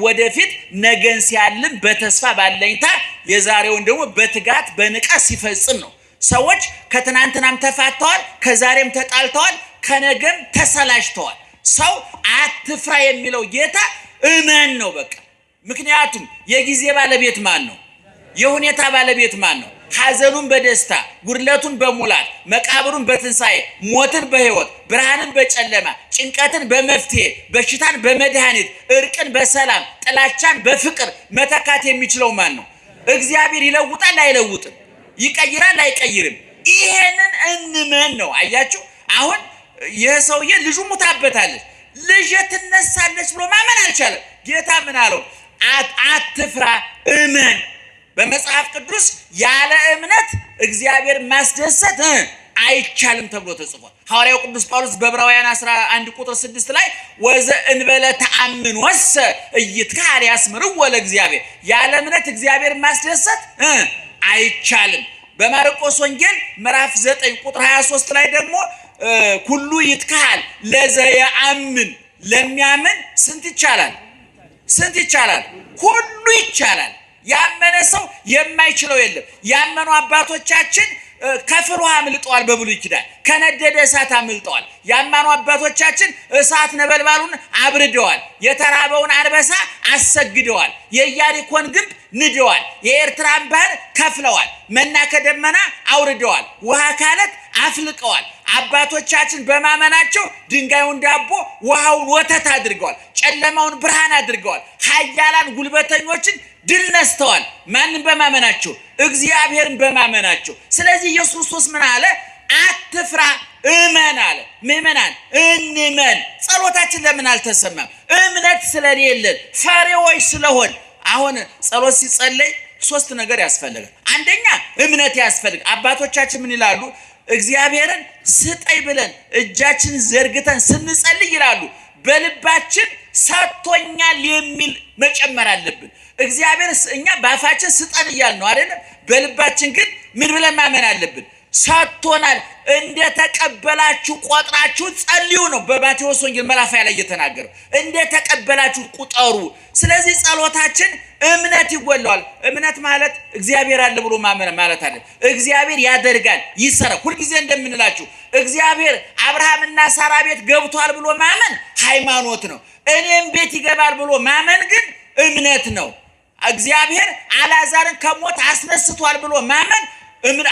ወደፊት ነገን ሲያልም በተስፋ ባለኝታ የዛሬውን ደግሞ በትጋት በንቃት ሲፈጽም ነው። ሰዎች ከትናንትናም ተፋተዋል፣ ከዛሬም ተጣልተዋል፣ ከነገም ተሰላችተዋል። ሰው አትፍራ የሚለው ጌታ እመን ነው በቃ። ምክንያቱም የጊዜ ባለቤት ማን ነው? የሁኔታ ባለቤት ማን ነው? ሐዘኑን በደስታ ጉድለቱን በሙላት መቃብሩን በትንሣኤ ሞትን በሕይወት ብርሃንን በጨለማ ጭንቀትን በመፍትሄ በሽታን በመድኃኒት እርቅን በሰላም ጥላቻን በፍቅር መተካት የሚችለው ማን ነው? እግዚአብሔር ይለውጣል አይለውጥም? ይቀይራል አይቀይርም? ይሄንን እንመን ነው። አያችሁ አሁን ይህ ሰውዬ ልጁ ሙታበታለች፣ ልጅ ትነሳለች ብሎ ማመን አልቻለም። ጌታ ምን አለው? አትፍራ እመን። በመጽሐፍ ቅዱስ ያለ እምነት እግዚአብሔር ማስደሰት አይቻልም ተብሎ ተጽፏል። ሐዋርያው ቅዱስ ጳውሎስ በዕብራውያን 11 ቁጥር 6 ላይ ወዘ እንበለ ተአምን ወሰ እይትካል ያስምርዎ ለእግዚአብሔር፣ ያለ እምነት እግዚአብሔር ማስደሰት አይቻልም። በማርቆስ ወንጌል ምዕራፍ 9 ቁጥር 23 ላይ ደግሞ ኩሉ ይትካል ለዘየአምን፣ ለሚያምን ስንት ይቻላል? ስንት ይቻላል? ሁሉ ይቻላል። ያመነ ሰው የማይችለው የለም። ያመኑ አባቶቻችን ከፍል ውሃ አምልጠዋል በብሉይ ኪዳን ከነደደ እሳት አምልጠዋል። ያመኑ አባቶቻችን እሳት ነበልባሉን አብርደዋል። የተራበውን አንበሳ አሰግደዋል። የኢያሪኮን ግንብ ንደዋል። የኤርትራን ባህር ከፍለዋል። መና ከደመና አውርደዋል። ውሃ ካለት አፍልቀዋል። አባቶቻችን በማመናቸው ድንጋዩን ዳቦ ውሃውን ወተት አድርገዋል። ጨለማውን ብርሃን አድርገዋል። ኃያላን ጉልበተኞችን ድል ነስተዋል። ማንን በማመናቸው? እግዚአብሔርን በማመናቸው። ስለዚህ ኢየሱስ ክርስቶስ ምን አለ? አትፍራ እመን አለ። ምእመናን እንመን። ጸሎታችን ለምን አልተሰማም? እምነት ስለሌለን ፈሪዎች ስለሆን። አሁን ጸሎት ሲጸለይ ሶስት ነገር ያስፈልጋል። አንደኛ እምነት ያስፈልጋል። አባቶቻችን ምን ይላሉ? እግዚአብሔርን ስጠይ ብለን እጃችን ዘርግተን ስንጸልይ ይላሉ በልባችን ሰጥቶኛል የሚል መጨመር አለብን። እግዚአብሔር እኛ ባፋችን ስጠን እያልን ነው አይደል? በልባችን ግን ምን ብለን ማመን አለብን? ሰጥቶናል። እንደተቀበላችሁ ቆጥራችሁ ጸልዩ ነው በማቴዎስ ወንጌል ምዕራፍ 20 ላይ እየተናገረው። እንደተቀበላችሁ ቁጠሩ። ስለዚህ ጸሎታችን እምነት ይጎላዋል። እምነት ማለት እግዚአብሔር አለ ብሎ ማመን ማለት አይደል። እግዚአብሔር ያደርጋል፣ ይሰራል። ሁልጊዜ እንደምንላችሁ እግዚአብሔር አብርሃምና ሳራ ቤት ገብቷል ብሎ ማመን ሃይማኖት ነው። እኔም ቤት ይገባል ብሎ ማመን ግን እምነት ነው። እግዚአብሔር አልዓዛርን ከሞት አስነስቷል ብሎ ማመን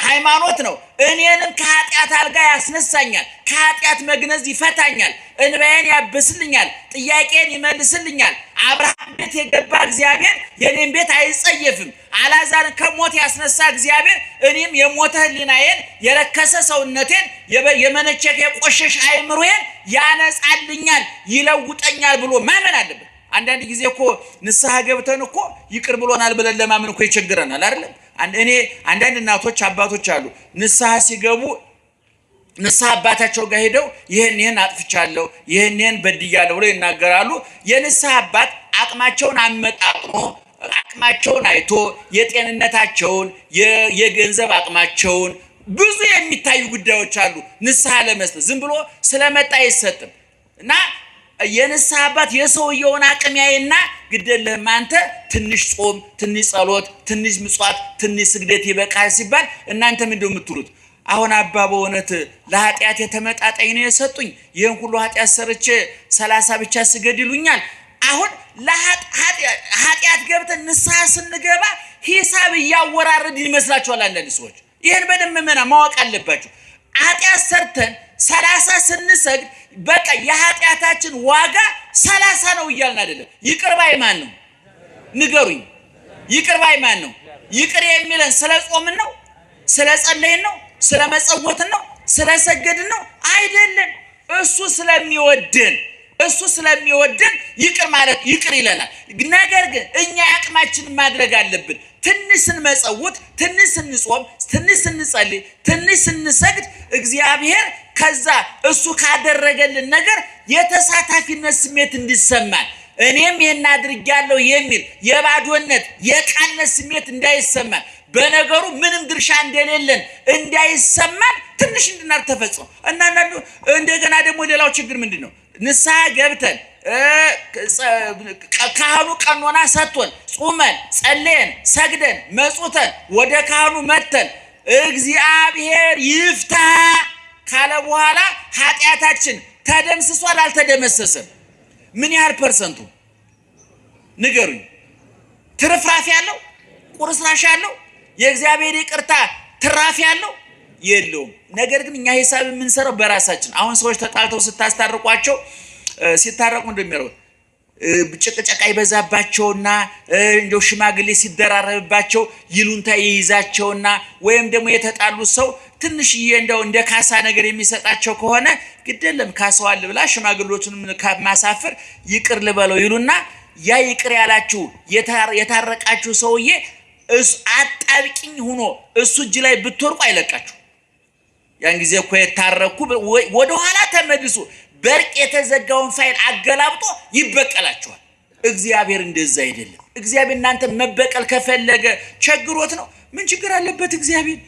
ሃይማኖት ነው። እኔንም ከኃጢአት አልጋ ያስነሳኛል፣ ከኃጢአት መግነዝ ይፈታኛል፣ እንባዬን ያብስልኛል፣ ጥያቄን ይመልስልኛል። አብርሃም ቤት የገባ እግዚአብሔር የኔን ቤት አይጸየፍም። አልዓዛርን ከሞት ያስነሳ እግዚአብሔር እኔም የሞተ ሕሊናዬን የረከሰ ሰውነቴን የመነቸከ የቆሸሽ አእምሮዬን ያነጻልኛል፣ ይለውጠኛል ብሎ ማመን አለበት። አንዳንድ ጊዜ እኮ ንስሐ ገብተን እኮ ይቅር ብሎናል ብለን ለማመን እኮ ይቸግረናል አይደል? እኔ አንዳንድ እናቶች አባቶች አሉ ንስሐ ሲገቡ ንስሐ አባታቸው ጋር ሄደው ይሄን አጥፍቻለሁ ይሄን በድያለሁ ብለው ይናገራሉ። የንስሐ አባት አቅማቸውን አመጣጥኖ አቅማቸውን አይቶ የጤንነታቸውን የገንዘብ አቅማቸውን ብዙ የሚታዩ ጉዳዮች አሉ። ንስሐ ለመስጠት ዝም ብሎ ስለመጣ አይሰጥም እና የንስሐ አባት የሰውየውን አቅም ያይና ግደለህም አንተ ትንሽ ጾም፣ ትንሽ ጸሎት፣ ትንሽ ምጽዋት፣ ትንሽ ስግደት ይበቃል ሲባል እናንተ ምንድነው የምትሉት? አሁን አባ በእውነት ለኃጢአት የተመጣጣኝ ነው የሰጡኝ፣ ይህን ሁሉ ኃጢአት ሰርቼ 30 ብቻ ስገድ ይሉኛል። አሁን ለኃጢአት ገብተን ንስሐ ስንገባ ሂሳብ እያወራረድ ይመስላችኋል አንዳንድ ሰዎች። ይህን በደንብ ማወቅ አለባችሁ። ኃጢአት ሰርተን 30 ስንሰግድ በቃ የኃጢአታችን ዋጋ 30 ነው እያልን አይደለም። ይቅር ባይ ማን ነው? ንገሩኝ። ይቅር ባይ ማን ነው? ይቅር የሚለን ስለ ጾምን ነው? ስለ ጸለይን ነው? ስለ መጸወትን ነው? ስለ ሰገድን ነው? አይደለም። እሱ ስለሚወደን ይቅር ማለት ይቅር ይለናል። ነገር ግን እኛ አቅማችንን ማድረግ አለብን። ትንሽ ስንመጸውት፣ ትንሽ ስንጾም፣ ትንሽ ስንጸልይ፣ ትንሽ ስንሰግድ እግዚአብሔር ከዛ እሱ ካደረገልን ነገር የተሳታፊነት ስሜት እንዲሰማን እኔም ይሄን አድርጌያለሁ የሚል የባዶነት የቃነት ስሜት እንዳይሰማን በነገሩ ምንም ድርሻ እንደሌለን እንዳይሰማን ትንሽ እንድናር ተፈጽሞ እና እንደገና ደግሞ ሌላው ችግር ምንድነው? ንስሐ ገብተን ካህኑ ቀኖና ሰጥቶን ጾመን ጸልየን ሰግደን መጾተን ወደ ካህኑ መተን እግዚአብሔር ይፍታ ካለ በኋላ ኃጢአታችን ተደምስሷል አልተደመሰሰም? ምን ያህል ፐርሰንቱ ንገሩኝ? ትርፍራፊ ያለው ቁርስራሽ ያለው የእግዚአብሔር ይቅርታ ትራፊ ያለው የለውም። ነገር ግን እኛ ሂሳብ የምንሰራው በራሳችን። አሁን ሰዎች ተጣልተው ስታስታርቋቸው ሲታረቁ እንደሚያረው ጭቅጨቃ ይበዛባቸውና እንደው ሽማግሌ ሲደራረብባቸው ይሉንታ ይይዛቸውና ወይም ደግሞ የተጣሉት ሰው ትንሽዬ እንደው እንደ ካሳ ነገር የሚሰጣቸው ከሆነ ግደለም ካሳው አለ ብላ ሽማግሌዎችን ማሳፈር ይቅር ልበለው ይሉና ያ ይቅር ያላችሁ የታረቃችሁ ሰውዬ አጣብቂኝ ሆኖ እሱ እጅ ላይ ብትወርቁ አይለቃችሁ። ያን ጊዜ እኮ የታረኩ ወደ ኋላ ተመልሶ በርቅ የተዘጋውን ፋይል አገላብጦ ይበቀላችኋል። እግዚአብሔር እንደዛ አይደለም። እግዚአብሔር እናንተ መበቀል ከፈለገ ቸግሮት ነው። ምን ችግር አለበት? እግዚአብሔር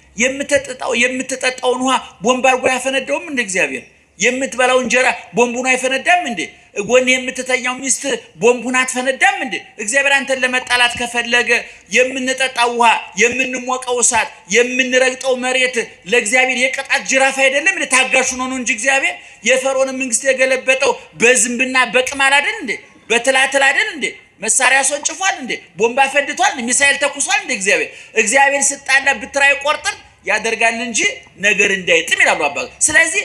የምትጠጣውን ውሃ ቦምብ አድርጎ ያፈነዳውም እንደ እግዚአብሔር የምትበላው እንጀራ ቦምቡን አይፈነዳም እንዴ? ጎን የምትተኛው ሚስት ቦምቡን አትፈነዳም እንዴ? እግዚአብሔር አንተን ለመጣላት ከፈለገ የምንጠጣው ውሃ፣ የምንሞቀው እሳት፣ የምንረግጠው መሬት ለእግዚአብሔር የቅጣት ጅራፍ አይደለም እንዴ? ታጋሹ ነው እንጂ እግዚአብሔር የፈርዖን መንግስት የገለበጠው በዝምብና በቅማል አይደል እንዴ? በትላትል አይደል እንዴ? መሳሪያ sonጭፏል እንዴ? ቦምባ ፈንድቷል፣ ሚሳኤል ተኩሷል እንዴ? እግዚአብሔር ስጣላ ብትራይ ቆርጥን ያደርጋል እንጂ ነገር እንዳይጥም ይላሉ አባቱ። ስለዚህ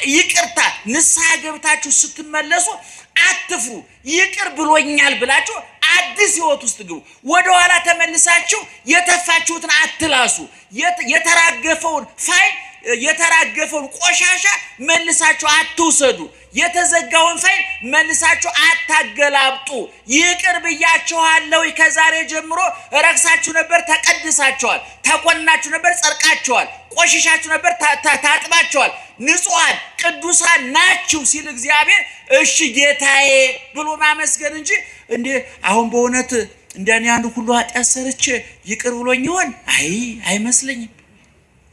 ይቅርታ ንስሐ ገብታችሁ ስትመለሱ አትፍሩ። ይቅር ብሎኛል ብላችሁ አዲስ ህይወት ውስጥ ግቡ። ወደ ኋላ ተመልሳችሁ የተፋችሁትን አትላሱ። የተራገፈውን ፋይል የተራገፈውን ቆሻሻ መልሳችሁ አትውሰዱ። የተዘጋውን ፋይል መልሳችሁ አታገላብጡ። ይቅር ብያችኋለሁ። ከዛሬ ጀምሮ ረክሳችሁ ነበር፣ ተቀድሳችኋል። ተቆናችሁ ነበር፣ ጸድቃችኋል። ቆሽሻችሁ ነበር፣ ታጥባችኋል። ንጹሃን ቅዱሳን ናችሁ ሲል እግዚአብሔር እሺ ጌታዬ ብሎ ማመስገን እንጂ እንዴ አሁን በእውነት እንደኔ አንዱ ሁሉ ኃጢአት ሰርቼ ይቅር ብሎኝ ይሆን? አይመስለኝም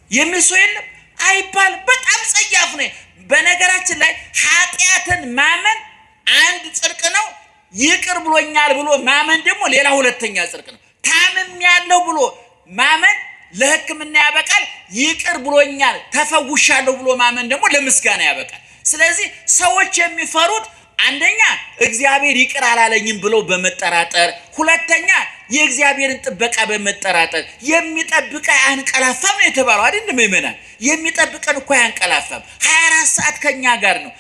የሚል ሰው የለም አይባል። በጣም ጸያፍ ነው። በነገራችን ላይ ኃጢአትን ማመን አንድ ጽድቅ ነው። ይቅር ብሎኛል ብሎ ማመን ደግሞ ሌላ ሁለተኛ ጽድቅ ነው። ታምም ያለው ብሎ ማመን ለሕክምና ያበቃል። ይቅር ብሎኛል ተፈውሻለሁ ብሎ ማመን ደግሞ ለምስጋና ያበቃል። ስለዚህ ሰዎች የሚፈሩት አንደኛ እግዚአብሔር ይቅር አላለኝም ብለው በመጠራጠር፣ ሁለተኛ የእግዚአብሔርን ጥበቃ በመጠራጠር። የሚጠብቀ ያንቀላፋም ነው የተባለው አይደል? ምእመናን የሚጠብቀን እኮ ያንቀላፋም 24 ሰዓት ከኛ ጋር ነው።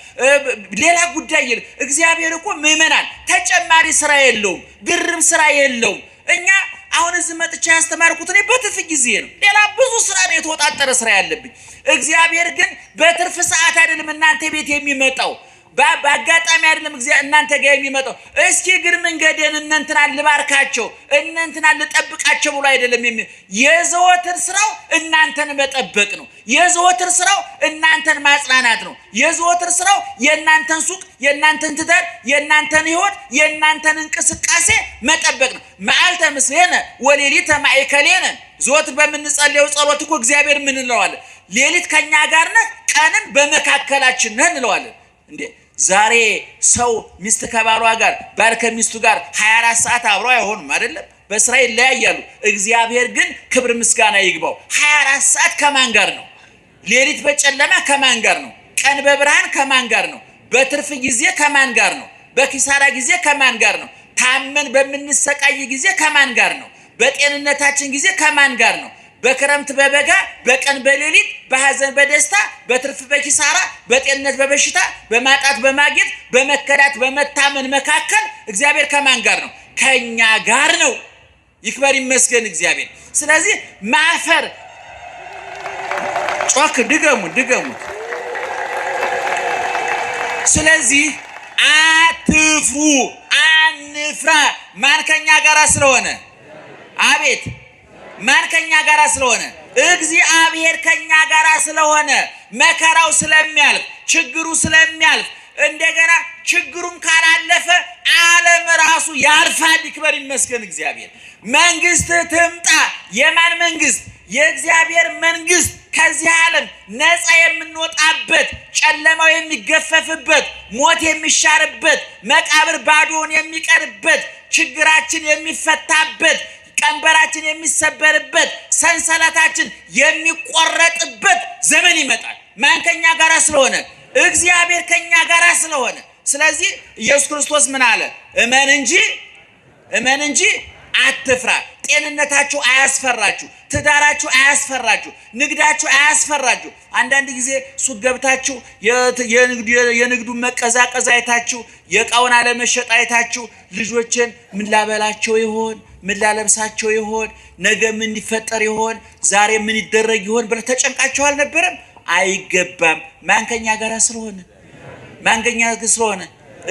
ሌላ ጉዳይ የለም። እግዚአብሔር እኮ ምእመናን ተጨማሪ ስራ የለውም፣ ድርብ ስራ የለውም። እኛ አሁን እዚህ መጥቻ ያስተማርኩት እኔ በትርፍ ጊዜ ነው። ሌላ ብዙ ስራ ነው፣ የተወጣጠረ ስራ ያለብኝ። እግዚአብሔር ግን በትርፍ ሰዓት አይደለም እናንተ ቤት የሚመጣው፣ በአጋጣሚ አይደለም እናንተ ጋር የሚመጣው። እስኪ እግር መንገድን እንንትና ልባርካቸው እንንትና ልጠብቃቸው ብሎ አይደለም የዘወትር ስራው እናንተን መጠበቅ ነው። የዘወትር ስራው እናንተን ማጽናናት ነው። የዘወትር ስራው የእናንተን ሱቅ፣ የእናንተን ትዳር፣ የእናንተን ህይወት፣ የእናንተን እንቅስቃሴ መጠበቅ ነው። መዓልተ ምስሌነ ወሌሊተ ማእከሌነ። ዘወትር በምንጸልየው ጸሎት እኮ እግዚአብሔር ምን እንለዋለን? ሌሊት ከኛ ጋር ነህ፣ ቀንን በመካከላችን ነህ እንለዋለን። እንዴ ዛሬ ሰው ሚስት ከባሏ ጋር፣ ባል ከሚስቱ ጋር 24 ሰዓት አብረው አይሆኑም አይደለም? በስራ ይለያያሉ። እግዚአብሔር ግን ክብር ምስጋና ይግባው 24 ሰዓት ከማን ጋር ነው? ሌሊት በጨለማ ከማን ጋር ነው? ቀን በብርሃን ከማን ጋር ነው? በትርፍ ጊዜ ከማን ጋር ነው? በኪሳራ ጊዜ ከማን ጋር ነው? ታመን በምንሰቃይ ጊዜ ከማን ጋር ነው? በጤንነታችን ጊዜ ከማን ጋር ነው? በክረምት በበጋ፣ በቀን በሌሊት፣ በሐዘን በደስታ፣ በትርፍ በኪሳራ፣ በጤንነት በበሽታ፣ በማጣት በማግኘት፣ በመከዳት በመታመን መካከል እግዚአብሔር ከማን ጋር ነው? ከኛ ጋር ነው። ይክበር ይመስገን እግዚአብሔር። ስለዚህ ማፈር ጮክ ድገሙት። ስለዚህ አትፍሩ፣ አንፍራ። ማን ከኛ ጋር ስለሆነ? አቤት ማን ከኛ ጋር ስለሆነ? እግዚአብሔር ከኛ ጋር ስለሆነ መከራው ስለሚያልፍ፣ ችግሩ ስለሚያልፍ፣ እንደገና ችግሩን ካላለፈ ዓለም ራሱ ያልፋል። ይክበር ይመስገን እግዚአብሔር። መንግስት ትምጣ። የማን መንግስት? የእግዚአብሔር መንግስት። ከዚህ ዓለም ነፃ የምንወጣበት፣ ጨለማው የሚገፈፍበት፣ ሞት የሚሻርበት፣ መቃብር ባዶውን የሚቀርበት፣ ችግራችን የሚፈታበት፣ ቀንበራችን የሚሰበርበት፣ ሰንሰለታችን የሚቆረጥበት ዘመን ይመጣል። ማን ከኛ ጋር ስለሆነ? እግዚአብሔር ከኛ ጋር ስለሆነ። ስለዚህ ኢየሱስ ክርስቶስ ምን አለ? እመን እንጂ አትፍራ። ጤንነታችሁ አያስፈራችሁ፣ ትዳራችሁ አያስፈራችሁ፣ ንግዳችሁ አያስፈራችሁ። አንዳንድ ጊዜ ሱቅ ገብታችሁ የንግዱን መቀዛቀዝ አይታችሁ፣ የእቃውን አለመሸጥ አይታችሁ ልጆችን ምን ላበላቸው ይሆን? ምን ላለብሳቸው ይሆን? ነገ ምን ይፈጠር ይሆን? ዛሬ ምን ይደረግ ይሆን ብለ ተጨንቃችሁ አልነበረም? አይገባም። ማን ከኛ ጋር ስለሆነ?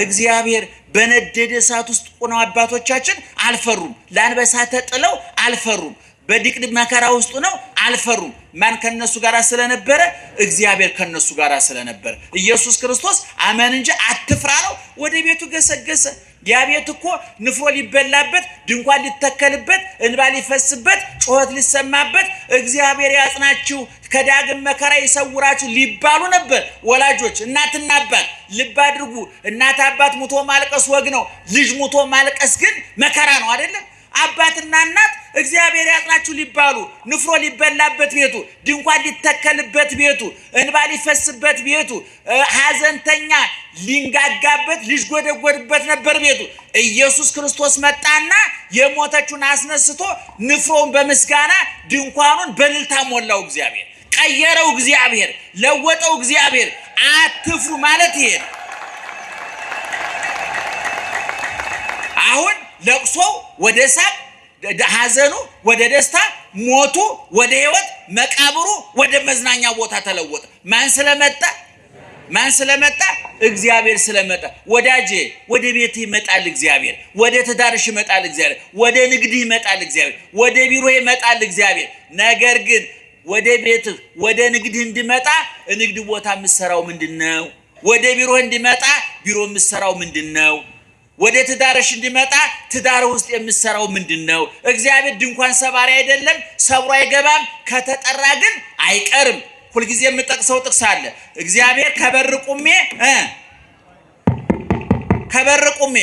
እግዚአብሔር በነደደ እሳት ውስጥ ሆነው አባቶቻችን አልፈሩም። ለአንበሳ ተጥለው አልፈሩም። በድቅድቅ መከራ ውስጥ ነው አልፈሩም። ማን ከነሱ ጋር ስለነበረ? እግዚአብሔር ከነሱ ጋር ስለነበረ ኢየሱስ ክርስቶስ አመን እንጂ አትፍራ ነው። ወደ ቤቱ ገሰገሰ። ያ ቤት እኮ ንፍሮ ሊበላበት፣ ድንኳን ሊተከልበት፣ እንባ ሊፈስበት፣ ጩኸት ሊሰማበት፣ እግዚአብሔር ያጽናችሁ ከዳግም መከራ ይሰውራችሁ ሊባሉ ነበር ወላጆች። እናትና አባት ልብ አድርጉ። እናት አባት ሙቶ ማልቀስ ወግ ነው። ልጅ ሙቶ ማልቀስ ግን መከራ ነው አይደለም? አባትና እናት እግዚአብሔር ያጽናችሁ ሊባሉ፣ ንፍሮ ሊበላበት ቤቱ፣ ድንኳን ሊተከልበት ቤቱ፣ እንባ ሊፈስበት ቤቱ፣ ሐዘንተኛ ሊንጋጋበት ሊጎደጎድበት ነበር ቤቱ። ኢየሱስ ክርስቶስ መጣና የሞተችውን አስነስቶ ንፍሮውን በምስጋና ድንኳኑን በእልልታ ሞላው። እግዚአብሔር ቀየረው፣ እግዚአብሔር ለወጠው። እግዚአብሔር አትፍሩ ማለት ይሄ ነው። አሁን ለቅሶው ወደ ሳቅ፣ ሐዘኑ ወደ ደስታ፣ ሞቱ ወደ ሕይወት፣ መቃብሩ ወደ መዝናኛ ቦታ ተለወጠ። ማን ስለመጣ? እግዚአብሔር ስለመጣ። ወዳጄ ወደ ቤት ይመጣል እግዚአብሔር፣ ወደ ትዳርሽ ይመጣል እግዚአብሔር፣ ወደ ንግድ ይመጣል እግዚአብሔር፣ ወደ ቢሮ ይመጣል እግዚአብሔር። ነገር ግን ወደ ቤት ወደ ንግድ እንዲመጣ ንግድ ቦታ የምትሰራው ምንድነው? ወደ ቢሮ እንዲመጣ ቢሮ የምትሰራው ምንድነው? ወደ ትዳርሽ እንዲመጣ ትዳር ውስጥ የምትሰራው ምንድነው? እግዚአብሔር ድንኳን ሰባሪ አይደለም፣ ሰብሮ አይገባም። ከተጠራ ግን አይቀርም። ሁልጊዜ የምጠቅሰው ጥቅስ አለ። እግዚአብሔር ከበር ቁሜ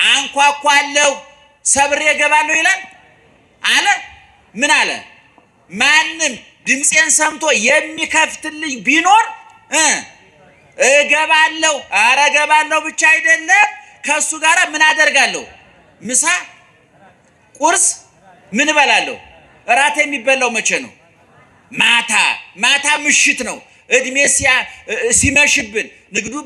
አንኳኳለሁ ሰብሬ እገባለሁ ይላል አለ። ምን አለ? ማንም ድምፄን ሰምቶ የሚከፍትልኝ ቢኖር እገባለሁ። ኧረ እገባለሁ ብቻ አይደለም፣ ከሱ ጋር ምን አደርጋለሁ? ምሳ ቁርስ ምን እበላለሁ? እራት የሚበላው መቼ ነው? ማታ ምሽት ነው። እድሜ ሲመሽብን፣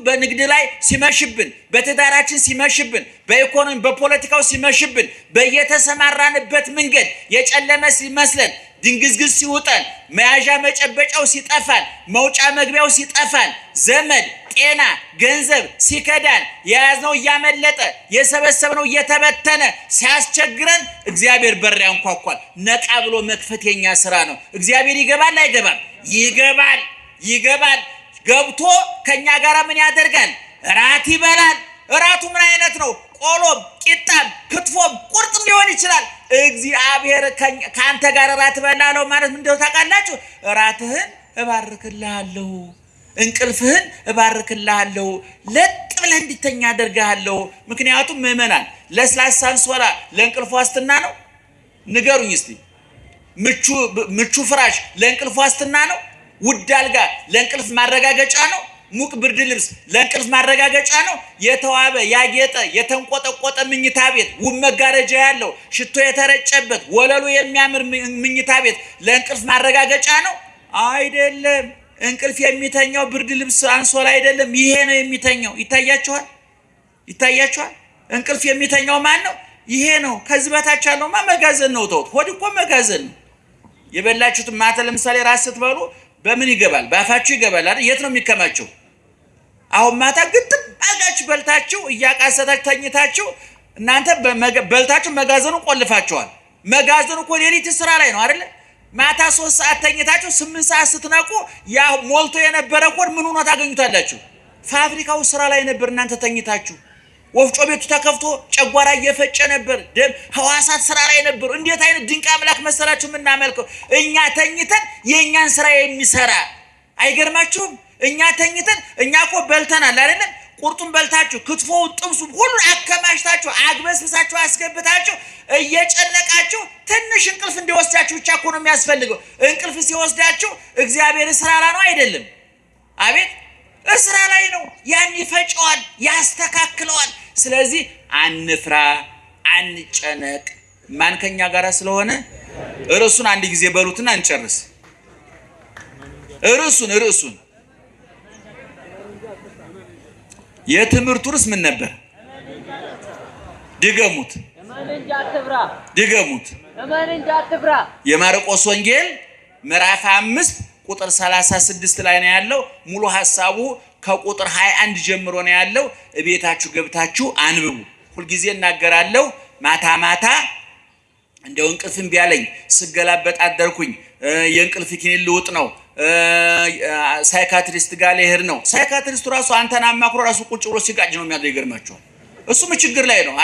በንግድ ላይ ሲመሽብን፣ በትዳራችን ሲመሽብን፣ በኢኮኖሚ በፖለቲካው ሲመሽብን፣ በየተሰማራንበት መንገድ የጨለመ ሲመስለን፣ ድንግዝግዝ ሲውጠን፣ መያዣ መጨበጫው ሲጠፋን፣ መውጫ መግቢያው ሲጠፋን፣ ዘመድ ጤና ገንዘብ ሲከዳን፣ የያዝነው እያመለጠ የሰበሰብነው እየተበተነ ሲያስቸግረን እግዚአብሔር በር ያንኳኳል። ነቃ ብሎ መክፈት የኛ ስራ ነው። እግዚአብሔር ይገባል አይገባም? ይገባል። ገብቶ ከኛ ጋር ምን ያደርጋል? እራት ይበላል። እራቱ ምን አይነት ነው? ቆሎም፣ ቂጣም፣ ክትፎም፣ ቁርጥም ሊሆን ይችላል። እግዚአብሔር ካንተ ጋር እራት እበላለሁ ማለት ምን እንደሆነ ታውቃላችሁ? እራትህን እባርክልሃለሁ፣ እንቅልፍህን እባርክልሃለሁ፣ ለጥ ብለህ እንድተኛ አደርግሃለሁ። ምክንያቱም ምእመናን ለስላሳ አንሶላ ለእንቅልፍ ዋስትና ነው? ንገሩኝ እስቲ። ምቹ ፍራሽ ለእንቅልፍ ዋስትና ነው? ውድ አልጋ ለእንቅልፍ ማረጋገጫ ነው? ሙቅ ብርድ ልብስ ለእንቅልፍ ማረጋገጫ ነው? የተዋበ ያጌጠ የተንቆጠቆጠ ምኝታ ቤት፣ ውብ መጋረጃ ያለው ሽቶ የተረጨበት ወለሉ የሚያምር ምኝታ ቤት ለእንቅልፍ ማረጋገጫ ነው? አይደለም። እንቅልፍ የሚተኛው ብርድ ልብስ አንሶላ አይደለም፣ ይሄ ነው የሚተኛው። ይታያችኋል? እንቅልፍ የሚተኛው ማን ነው? ይሄ ነው። ከዚህ በታች ያለውማ መጋዘን ነው። ተውት። ሆድ እኮ መጋዘን ነው። የበላችሁት ማታ ለምሳሌ ራስ ስትበሉ በምን ይገባል? ባፋችሁ ይገባል አይደል? የት ነው የሚከማቸው? አሁን ማታ ግጥም አጋችሁ በልታችሁ እያቃሰታችሁ ተኝታችሁ እናንተ በልታችሁ መጋዘኑን ቆልፋችኋል። መጋዘኑ እኮ ሌሊት ስራ ላይ ነው አይደል? ማታ 3 ሰዓት ተኝታችሁ 8 ሰዓት ስትነቁ ያ ሞልቶ የነበረ ኮድ ምን ሆኖ ታገኙታላችሁ? ፋብሪካው ስራ ላይ ነበር፣ እናንተ ተኝታችሁ። ወፍጮ ቤቱ ተከፍቶ ጨጓራ እየፈጨ ነበር። ደም ህዋሳት ስራ ላይ ነበር። እንዴት አይነት ድንቅ አምላክ መሰላችሁ የምናመልከው! እኛ ተኝተን የኛን ስራ የሚሰራ አይገርማችሁም? እኛ ተኝተን እኛ እኮ በልተናል አይደለም? ቁርጡን በልታችሁ ክትፎውን ጥብሱን ሁሉ አከማሽታችሁ አግበስብሳችሁ አስገብታችሁ እየጨነቃችሁ ትንሽ እንቅልፍ እንዲወስዳችሁ ብቻ እኮ ነው የሚያስፈልገው። እንቅልፍ ሲወስዳችሁ እግዚአብሔር ስራ ላይ ነው አይደለም? አቤት ስራ ላይ ነው። ያን ይፈጨዋል፣ ያስተካክለዋል። ስለዚህ አንፍራ፣ አንጨነቅ። ማን ከኛ ጋር ስለሆነ ርዕሱን አንድ ጊዜ በሉትና እንጨርስ። ርዕሱን የትምህርቱ ርዕስ ምን ነበር? ድገሙት። የማርቆስ ወንጌል ምዕራፍ 5 ቁጥር 36 ላይ ነው ያለው። ሙሉ ሐሳቡ ከቁጥር 21 ጀምሮ ነው ያለው። እቤታችሁ ገብታችሁ አንብቡ። ሁልጊዜ እናገራለሁ። ማታ እንደው እንቅልፍም ቢያለኝ ስገላበጥ አደርኩኝ። የእንቅልፍ ኪኒን ልውጥ ነው፣ ሳይካትሪስት ጋር ልሄድ ነው። ሳይካትሪስቱ ራሱ አንተን አማክሮ ራሱ ቁጭ ብሎ ሲጋጭ ነው የሚያደርገው። ይገርማችኋል። እሱም ችግር ላይ ነው።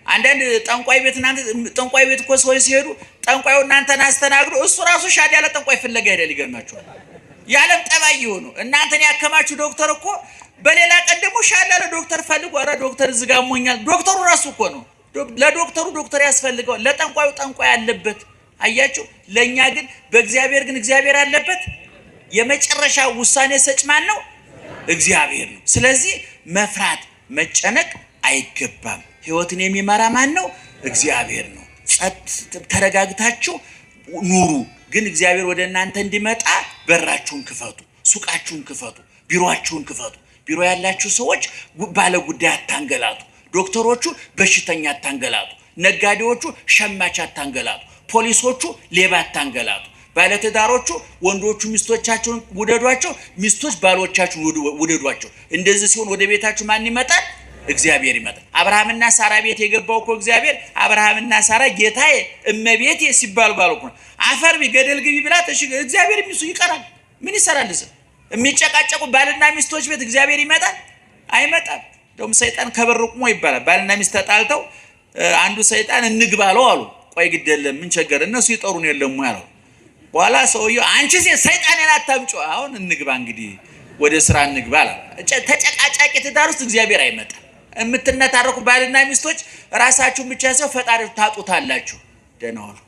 አንዳንድ ጠንቋይ ቤት እናንተ ጠንቋይ ቤት እኮ ሰዎች ሲሄዱ ጠንቋዩ እናንተን አስተናግዶ እሱ ራሱ ሻድ ያለ ጠንቋይ ፍለጋ ሄደ። ሊገርማችኋል። ያለም ጠባይ ይሆኑ እናንተን ያከማችሁ ዶክተር እኮ በሌላ ቀን ደግሞ ሻድ ያለ ዶክተር ፈልጎ ኧረ ዶክተር እዚህ ጋር ሞኛል። ዶክተሩ ራሱ እኮ ነው ለዶክተሩ ዶክተር ያስፈልገዋል፣ ለጠንቋዩ ጠንቋይ አለበት። አያችሁ። ለኛ ግን በእግዚአብሔር ግን እግዚአብሔር አለበት። የመጨረሻ ውሳኔ ሰጭ ማን ነው? እግዚአብሔር ነው። ስለዚህ መፍራት መጨነቅ አይገባም። ህይወትን የሚመራ ማን ነው? እግዚአብሔር ነው። ተረጋግታችሁ ኑሩ። ግን እግዚአብሔር ወደ እናንተ እንዲመጣ በራችሁን ክፈቱ፣ ሱቃችሁን ክፈቱ፣ ቢሮአችሁን ክፈቱ። ቢሮ ያላችሁ ሰዎች ባለ ጉዳይ አታንገላቱ። ዶክተሮቹ በሽተኛ አታንገላቱ። ነጋዴዎቹ ሸማች አታንገላቱ። ፖሊሶቹ ሌባ አታንገላቱ። ባለትዳሮቹ ወንዶቹ ሚስቶቻቸውን ውደዷቸው፣ ሚስቶች ባሎቻቸውን ውደዷቸው። እንደዚህ ሲሆን ወደ ቤታችሁ ማን ይመጣል? እግዚአብሔር ይመጣል። አብርሃምና ሳራ ቤት የገባው እኮ እግዚአብሔር አብርሃምና ሳራ ጌታዬ እመቤቴ ሲባሉ ባልኩ ነው። አፈር ቢገደል ግቢ ብላት እሺ እግዚአብሔር ሚስቱ ይቀራል። ምን ይሰራል? እዚህ የሚጨቃጨቁ ባልና ሚስቶች ቤት እግዚአብሔር ይመጣል? አይመጣም። ደም ሰይጣን ከበር ቆሞ ይባላል። ባልና ሚስት ተጣልተው አንዱ ሰይጣን እንግባለው አሉ። ቆይ ግድ የለም ምን ቸገረ እነሱ ይጠሩን የለም ያለው። በኋላ ሰውየው አንቺ ሰይጣንን አታምጪ አሁን እንግባ እንግዲህ ወደ ስራ እንግባ አለ። ተጨቃጫቂ ትዳር ውስጥ እግዚአብሔር አይመጣም። የምትነታረኩ ባልና ሚስቶች ራሳችሁን ብቻ ሰው ፈጣሪ ታጡታላችሁ። ደህና ዋሉ።